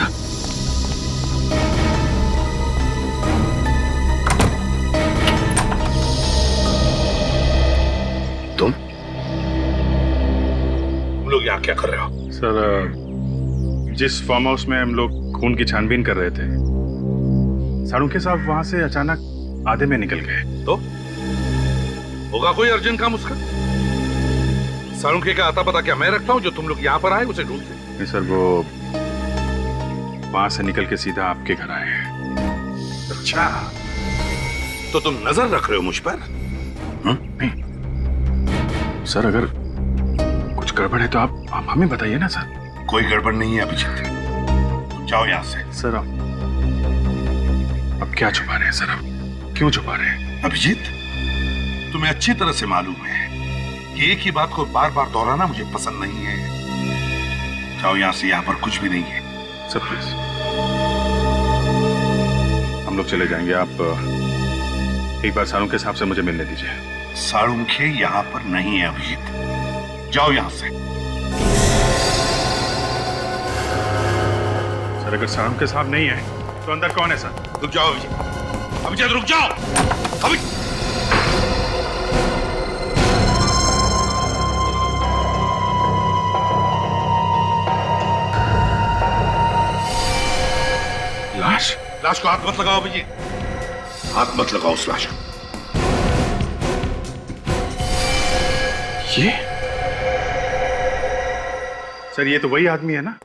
[SPEAKER 11] तुम लोग यहाँ क्या कर रहे हो?
[SPEAKER 14] सर, जिस फार्म हाउस में हम लोग खून की छानबीन कर रहे थे, सालुंखे साहब वहां से अचानक आधे में निकल गए।
[SPEAKER 11] तो होगा कोई अर्जेंट काम उसका? सालुंखे का आता पता क्या मैं रखता हूँ जो तुम लोग यहाँ पर आए उसे ढूंढते?
[SPEAKER 14] नहीं सर, वो वहां से निकल के सीधा आपके घर आए हैं।
[SPEAKER 11] अच्छा, तो तुम नजर रख रहे हो मुझ पर?
[SPEAKER 14] नहीं सर, अगर कुछ गड़बड़ है तो आप हमें बताइए ना सर।
[SPEAKER 11] कोई गड़बड़ नहीं है अभिजीत, जाओ यहाँ से।
[SPEAKER 14] सर अब क्या छुपा रहे हैं सर? अब क्यों छुपा रहे हैं?
[SPEAKER 11] अभिजीत, तुम्हें अच्छी तरह से मालूम है कि एक ही बात को बार बार दोहराना मुझे पसंद नहीं है। जाओ यहाँ से, यहाँ पर कुछ भी नहीं है।
[SPEAKER 14] सर प्लीज, हम लोग चले जाएंगे। आप एक बार सालुंखे साहब से मुझे मिलने दीजिए।
[SPEAKER 11] सालुंखे यहाँ पर नहीं है अभिजीत, जाओ यहाँ से।
[SPEAKER 14] सर, अगर सालुंखे साहब नहीं है तो अंदर कौन है सर?
[SPEAKER 11] रुक जाओ अभिजीत, अभिजीत रुक जाओ। लाश को हाथ मत लगाओ अभिजीत, हाथ मत लगाओ उस लाश को।
[SPEAKER 14] ये सर, ये तो वही आदमी है ना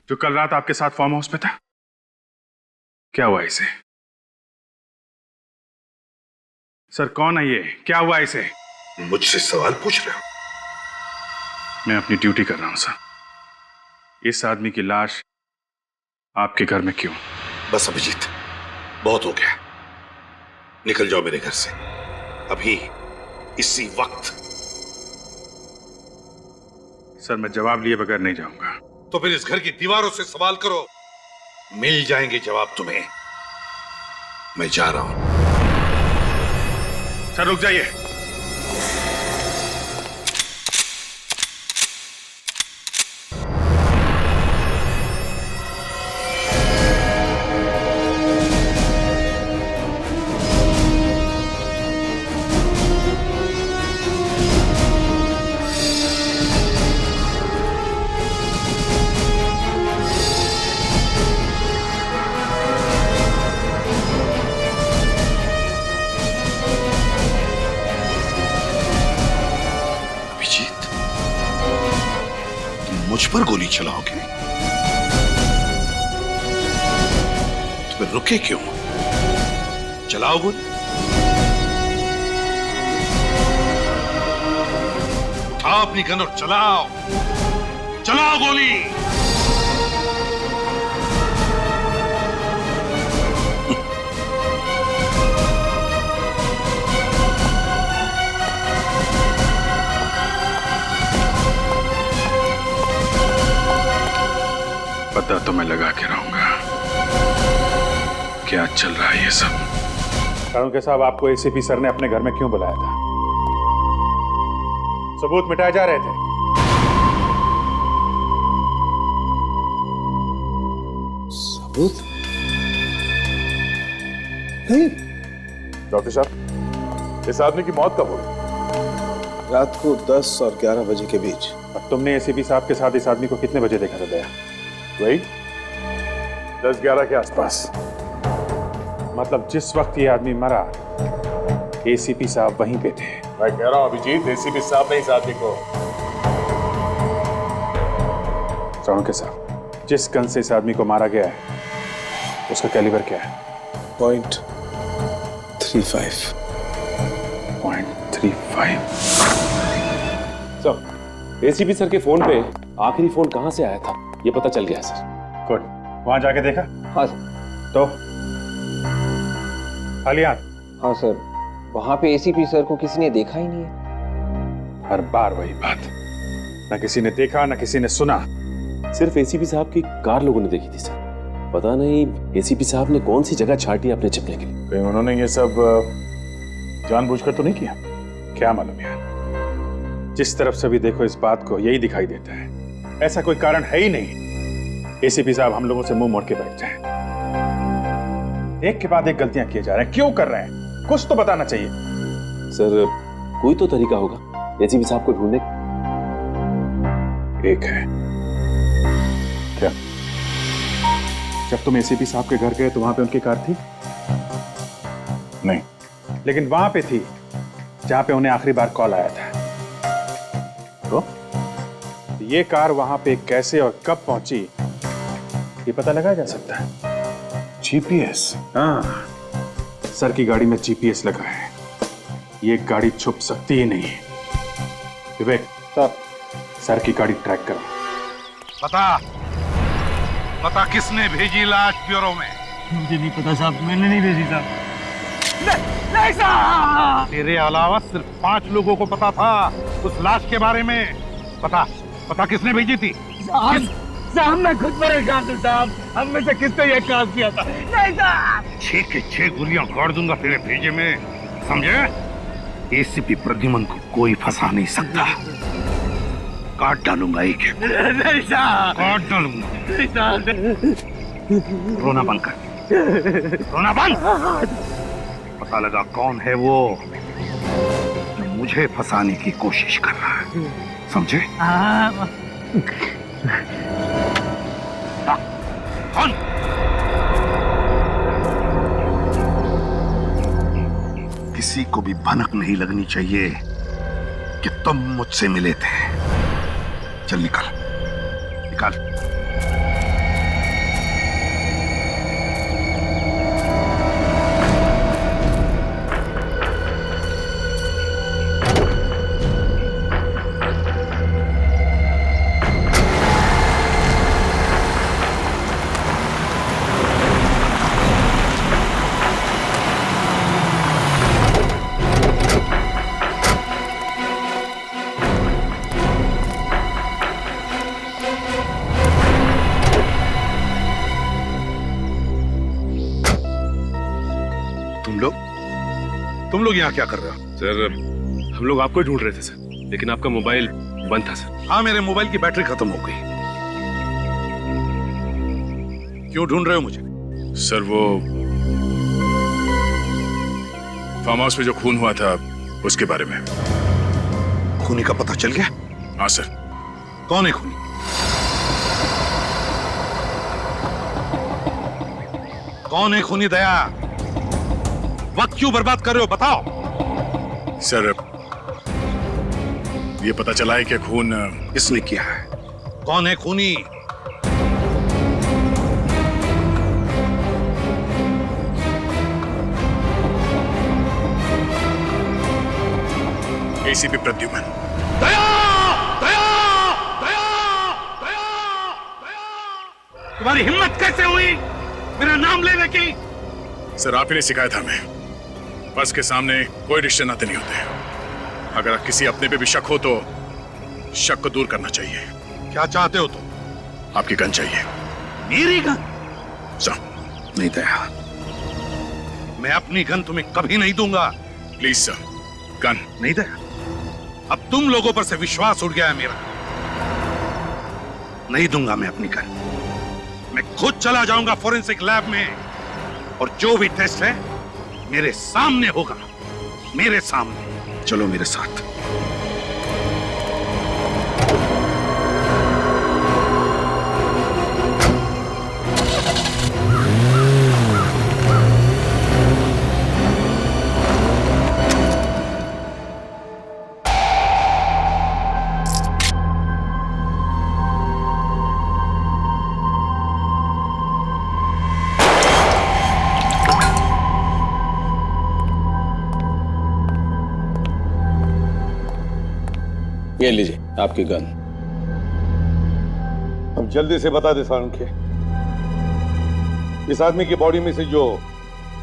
[SPEAKER 14] जो कल रात आपके साथ फार्म हाउस पे था? क्या हुआ इसे? सर कौन है ये? क्या हुआ इसे?
[SPEAKER 11] मुझसे सवाल पूछ रहे हो?
[SPEAKER 14] मैं अपनी ड्यूटी कर रहा हूं सर। इस आदमी की लाश
[SPEAKER 11] आपके घर में क्यों?
[SPEAKER 14] बस अभिजीत, बहुत हो गया। निकल जाओ मेरे घर से अभी, इसी वक्त।
[SPEAKER 11] सर, मैं जवाब लिए बगैर नहीं जाऊंगा। तो फिर इस घर की दीवारों से सवाल करो, मिल जाएंगे जवाब तुम्हें। मैं जा रहा हूं। सर रुक जाइए।
[SPEAKER 14] मुझ पर गोली चलाओगे तो फिर रुके क्यों? चलाओ गोली। उठाओ अपनी गन और चलाओ, चलाओ गोली।
[SPEAKER 11] पता तो मैं लगा के रहूंगा क्या चल रहा है ये सब।
[SPEAKER 9] कानूनके साहब, आपको एसीपी सर ने अपने घर में क्यों बुलाया था? सबूत मिटाए जा रहे थे।
[SPEAKER 3] सबूत नहीं।
[SPEAKER 9] डॉक्टर साहब, इस आदमी की मौत कब हुई?
[SPEAKER 3] रात को 10 और 11 बजे के बीच।
[SPEAKER 9] और तुमने एसीपी साहब के साथ इस आदमी को कितने बजे देखा था दया? वही 10-11 के आसपास। मतलब जिस वक्त ये आदमी मरा, एसीपी साहब वहीं पे थे।
[SPEAKER 13] मैं कह रहा हूं अभिजीत, एसीपी साहब ने इस आदमी को।
[SPEAKER 9] कानूनके साहब, जिस गन से इस आदमी को मारा गया है उसका कैलिबर क्या है?
[SPEAKER 3] .35।
[SPEAKER 18] सर, एसीपी सर के फोन पे आखिरी फोन कहां से आया था ये पता चल गया सर।
[SPEAKER 9] गुड। वहां जाके देखा?
[SPEAKER 18] हाँ सर।
[SPEAKER 9] तो खाली हाथ?
[SPEAKER 19] हाँ सर, वहां पे एसीपी सर को किसी ने देखा ही नहीं है।
[SPEAKER 9] हर बार वही बात, न किसी ने देखा न किसी ने सुना।
[SPEAKER 18] सिर्फ एसीपी साहब की कार लोगों ने देखी थी सर। पता नहीं एसीपी साहब ने कौन सी जगह छाटी अपने छिपने के लिए।
[SPEAKER 9] कहीं उन्होंने ये सब जानबूझकर तो नहीं किया? क्या मालूम यार, जिस तरफ से भी देखो इस बात को यही दिखाई देता है। ऐसा कोई कारण है ही नहीं एसीपी साहब हम लोगों से मुंह मोड़ के बैठ जाएं। एक के बाद एक गलतियां किए जा रहे हैं। क्यों कर रहे हैं? कुछ तो बताना चाहिए।
[SPEAKER 18] सर, कोई तो तरीका होगा एसीपी साहब को ढूंढने।
[SPEAKER 9] एक है। क्या? जब तुम एसीपी साहब के घर गए तो वहां पे उनकी कार थी? नहीं, लेकिन वहां पे थी जहां पे उन्हें आखिरी बार कॉल आया था। तो ये कार वहां पे कैसे और कब पहुंची ये पता लगाया जा सकता है। जीपीएस? हाँ, सर की गाड़ी में जीपीएस लगा है। ये गाड़ी छुप सकती ही नहीं। विवेक, सर की गाड़ी ट्रैक करो।
[SPEAKER 14] बता किसने भेजी लाश ब्यूरो में?
[SPEAKER 15] मुझे नहीं पता साहब, मैंने नहीं भेजी साहब। नहीं साहब।
[SPEAKER 14] तेरे अलावा सिर्फ 5 लोगों को पता था उस लाश के बारे में। पता किसने भेजी थी?
[SPEAKER 15] साहब मैं खुद परेशान हूँ साहब, हम में से किसने ये काम किया था? नहीं साहब।
[SPEAKER 14] 6 के 6 गोलियां गाड़ दूंगा तेरे भेजे में, समझे? एसीपी प्रद्युमन को कोई फंसा नहीं सकता। काट डालूंगा एक।
[SPEAKER 15] नहीं साहब।
[SPEAKER 14] काट डालूंगा।
[SPEAKER 15] नहीं साहब।
[SPEAKER 14] रोना बंद कर, रोना बंद। पता लगा कौन है वो जो मुझे फंसाने की कोशिश कर रहा है, समझे? किसी को भी भनक नहीं लगनी चाहिए कि तुम मुझसे मिले थे। चल निकल। तुम लोग यहाँ क्या कर रहे हो?
[SPEAKER 18] सर हम लोग आपको ही ढूंढ रहे थे सर, लेकिन आपका मोबाइल बंद था सर।
[SPEAKER 14] हाँ, मेरे मोबाइल की बैटरी खत्म हो गई। क्यों ढूंढ रहे हो मुझे?
[SPEAKER 18] सर वो फार्म हाउस में जो खून हुआ था उसके बारे में।
[SPEAKER 14] खूनी का पता चल गया?
[SPEAKER 18] हाँ सर।
[SPEAKER 14] कौन है खूनी? कौन है खूनी दया? वक्त क्यों बर्बाद कर रहे हो, बताओ।
[SPEAKER 18] सर ये पता चला है कि खून
[SPEAKER 14] किसने किया है? कौन है खूनी?
[SPEAKER 18] एसीपी प्रद्युमन।
[SPEAKER 14] दया! दया! दया! दया! तुम्हारी हिम्मत कैसे हुई मेरा नाम लेने की?
[SPEAKER 18] सर आप ही ने सिखाया था हमें, फर्ज के सामने कोई रिश्ते नाते नहीं होते। अगर किसी अपने पे भी शक हो तो शक को दूर करना चाहिए।
[SPEAKER 14] क्या चाहते हो तुम?
[SPEAKER 18] आपकी गन चाहिए।
[SPEAKER 14] मेरी गन?
[SPEAKER 18] सर
[SPEAKER 14] नहीं दया, मैं अपनी गन तुम्हें कभी नहीं दूंगा।
[SPEAKER 18] प्लीज सर, गन
[SPEAKER 14] नहीं दया। अब तुम लोगों पर से विश्वास उठ गया है मेरा। नहीं दूंगा मैं अपनी गन। मैं खुद चला जाऊंगा फोरेंसिक लैब में और जो भी टेस्ट है मेरे सामने होगा, मेरे सामने। चलो मेरे साथ।
[SPEAKER 10] ये लीजिए आपकी गन।
[SPEAKER 11] अब जल्दी से बता दे सारंखे, इस आदमी की बॉडी में से जो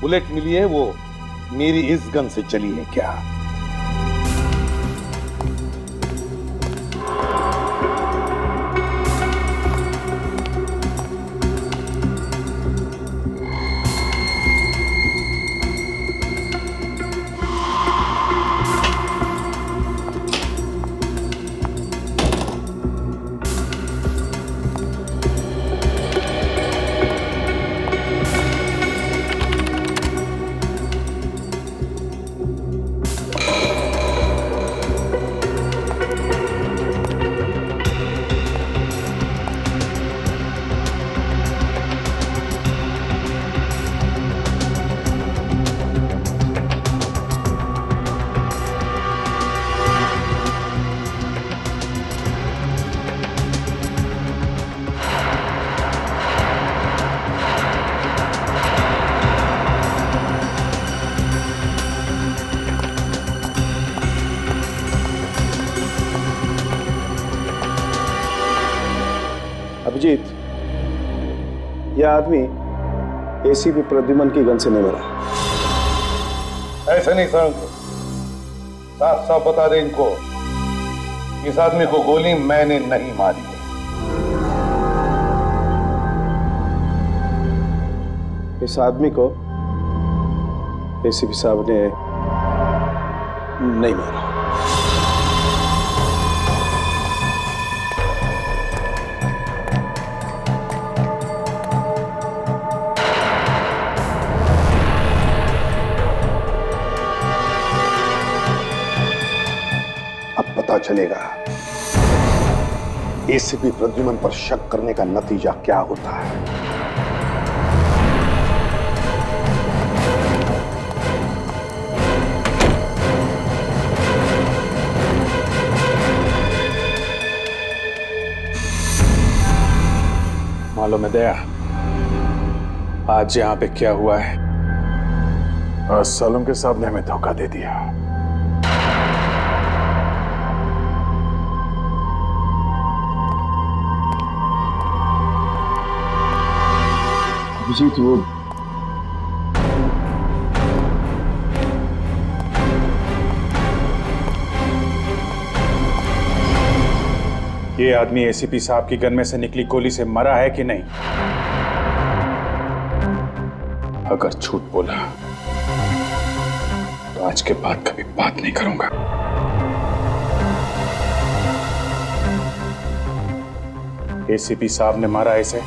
[SPEAKER 11] बुलेट मिली है वो मेरी इस गन से चली है क्या?
[SPEAKER 3] अभिजीत, यह आदमी एसीपी प्रद्युमन की गन से नहीं मरा।
[SPEAKER 11] ऐसे नहीं सारंखे, साफ साफ बता दे इनको, इस आदमी को गोली मैंने नहीं मारी है।
[SPEAKER 3] इस आदमी को एसीपी साहब ने नहीं मारा।
[SPEAKER 9] पता चलेगा एसीपी प्रद्युमन पर शक करने का नतीजा क्या होता है।
[SPEAKER 18] मालूम है दया, आज यहाँ पे क्या हुआ है?
[SPEAKER 9] सालम के साहब ने हमें धोखा दे दिया।
[SPEAKER 3] अभिजीत, वो
[SPEAKER 18] ये आदमी एसीपी साहब की गन में से निकली गोली से मरा है कि नहीं? अगर झूठ बोला तो
[SPEAKER 9] आज के बाद कभी बात नहीं करूंगा। एसीपी साहब ने मारा ऐसे?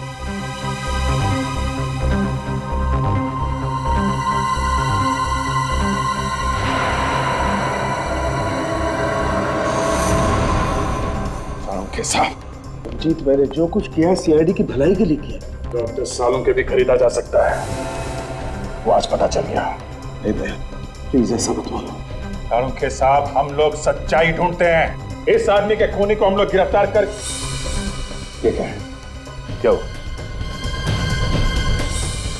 [SPEAKER 9] के साहब
[SPEAKER 3] जीत, मैंने जो कुछ किया है सीआईडी की भलाई के लिए किया।
[SPEAKER 9] डॉक्टर सालों के भी खरीदा जा सकता है, वो आज पता चल गया।
[SPEAKER 3] नहीं भैया प्लीज ऐसा मत बोलो।
[SPEAKER 9] सालुंखे साहब, हम लोग सच्चाई ढूंढते हैं। इस आदमी के खूनी को हम लोग गिरफ्तार कर। ये क्या है? क्या हो?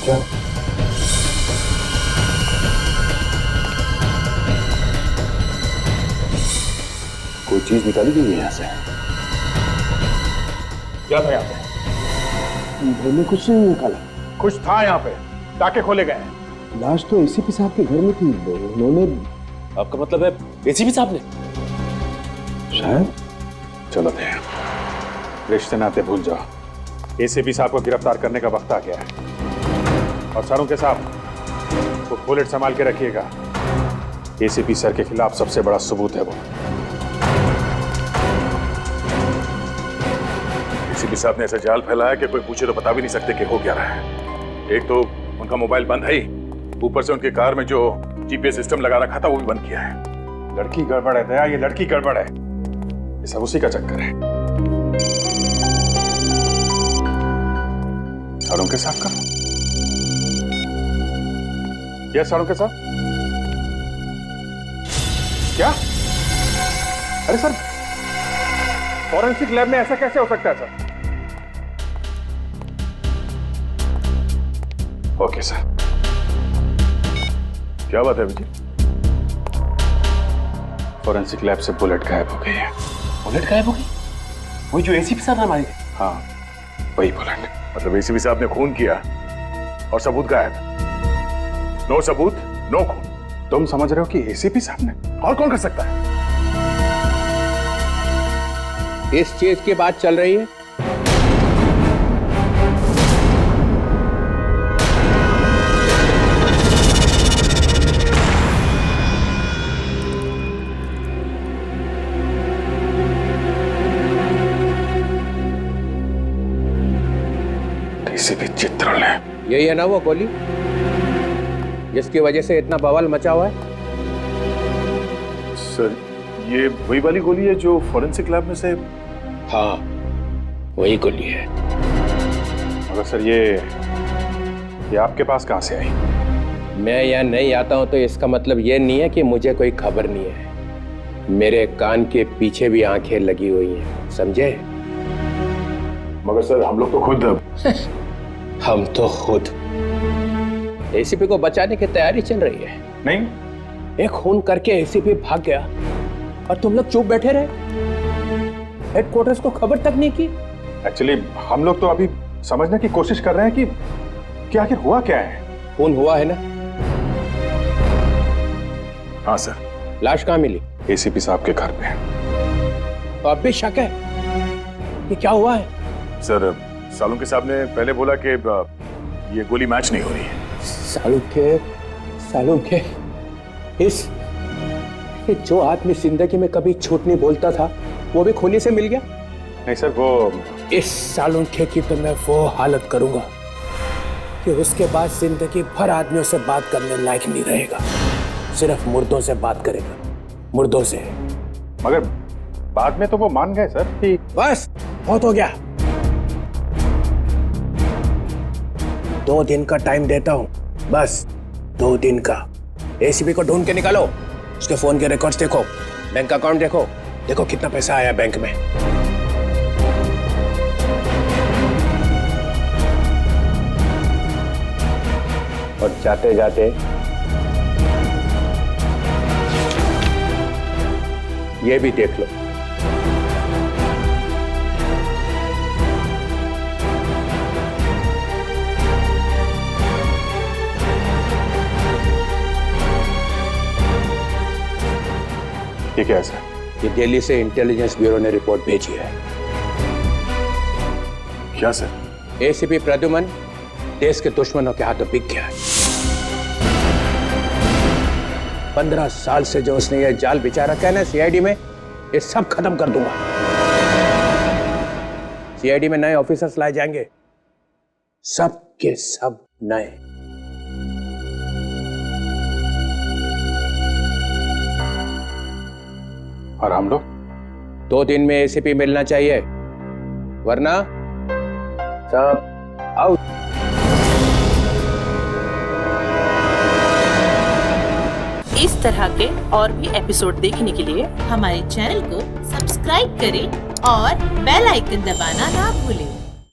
[SPEAKER 9] क्या? कोई चीज निकाली गई है यहाँ से? क्या था यहाँ पे?
[SPEAKER 3] घर में कुछ नहीं निकाला।
[SPEAKER 9] कुछ था यहाँ पे, ताके खोले गए।
[SPEAKER 3] लाश तो एसीपी साहब के घर में थी, उन्होंने।
[SPEAKER 9] आपका मतलब है एसीपी साहब ने? शायद। चलो भैया, रिश्ते नाते भूल जाओ। एसीपी साहब को गिरफ्तार करने का वक्त आ गया है। और सालुंखे साहब, वो बुलेट संभाल के रखिएगा। एसीपी सर के खिलाफ सबसे बड़ा सबूत है वो। एसीपी साहब ने ऐसा जाल फैलाया कि कोई पूछे तो बता भी नहीं सकते कि हो क्या रहा है। एक तो उनका मोबाइल बंद है ही, ऊपर से उनकी कार में जो जीपीएस सिस्टम लगा रखा था वो भी बंद किया है। लड़की गड़बड़ है दया, ये लड़की गड़बड़ है। ये सब उसी का चक्कर है। सालुंखे साहब का? यस सालुंखे साहब। क्या? अरे सर, फॉरेंसिक लैब में ऐसा कैसे हो सकता है सर? Okay sir. क्या बात है विजय? फॉरेंसिक लैब से बुलेट गायब हो गई है।
[SPEAKER 5] बुलेट गायब हो गई? वही जो एसीपी साहब ने मारी थी?
[SPEAKER 9] हाँ, वही बुलेट। मतलब एसीपी साहब ने खून किया और सबूत गायब। नो सबूत, नो खून। तुम समझ रहे हो कि एसीपी साहब ने? और कौन कर सकता है?
[SPEAKER 19] इस चीज की बात चल रही है।
[SPEAKER 9] एसीपी चित्रण है।
[SPEAKER 19] यही है ना वो गोली जिसकी वजह से इतना बवाल मचा हुआ है?
[SPEAKER 9] सर, ये वही वाली गोली है जो फॉरेंसिक लैब में से?
[SPEAKER 19] हाँ, वही गोली है।
[SPEAKER 9] मगर सर, ये आपके पास कहां से आई?
[SPEAKER 19] मैं यहाँ नहीं आता हूँ तो इसका मतलब ये नहीं है कि मुझे कोई खबर नहीं है। मेरे कान के पीछे भी आंखें लगी हुई हैं, समझे?
[SPEAKER 9] मगर सर, हम लोग तो खुद
[SPEAKER 19] हम तो खुद एसीपी को बचाने की तैयारी चल रही है।
[SPEAKER 9] नहीं,
[SPEAKER 19] एक खून करके एसीपी भाग गया और तुम लोग चुप बैठे रहे, हेडक्वार्टर्स को खबर तक नहीं की।
[SPEAKER 9] एक्चुअली हम लोग तो अभी समझने की कोशिश कर रहे हैं कि आखिर हुआ क्या है।
[SPEAKER 19] खून हुआ है ना?
[SPEAKER 9] हाँ सर।
[SPEAKER 19] लाश कहाँ मिली?
[SPEAKER 9] एसीपी साहब के घर पे।
[SPEAKER 19] तो अब भी शक है कि क्या हुआ है?
[SPEAKER 9] सर, सालुंखे साहब ने पहले बोला कि ये गोली मैच नहीं हो रही है।
[SPEAKER 19] सालुंखे, इस जो आदमी जिंदगी में कभी झूठ नहीं बोलता था वो भी खूनी से मिल गया?
[SPEAKER 9] नहीं सर, वो
[SPEAKER 19] इस सालुंखे की तो मैं वो हालत करूंगा कि उसके बाद जिंदगी भर आदमियों से बात करने लायक नहीं रहेगा। सिर्फ मुर्दों से बात करेगा, मुर्दों से।
[SPEAKER 9] मगर बाद में तो वो मान गए सर कि
[SPEAKER 19] बस बहुत हो गया। 2 दिन का टाइम देता हूं, बस 2 दिन का। एसीपी को ढूंढ के निकालो, उसके फोन के रिकॉर्ड्स देखो, बैंक अकाउंट देखो, देखो कितना पैसा आया बैंक में। और जाते जाते ये भी देख लो।
[SPEAKER 9] ये क्या है सर?
[SPEAKER 19] ये दिल्ली से इंटेलिजेंस ब्यूरो ने रिपोर्ट भेजी है।
[SPEAKER 9] क्या सर?
[SPEAKER 19] एसीपी प्रद्युमन देश के दुश्मनों के हाथों बिक गया है। 15 साल से जो उसने ये जाल बिछा रखा है ना सीआईडी में, ये सब खत्म कर दूंगा। सीआईडी में नए ऑफिसर्स लाए जाएंगे, सब के सब नए।
[SPEAKER 9] और हम लोग
[SPEAKER 19] 2 दिन में एसीपी मिलना चाहिए, वरना सब आउट।
[SPEAKER 20] इस तरह के और भी एपिसोड देखने के लिए हमारे चैनल को सब्सक्राइब करें और बेल आइकन दबाना ना भूलें।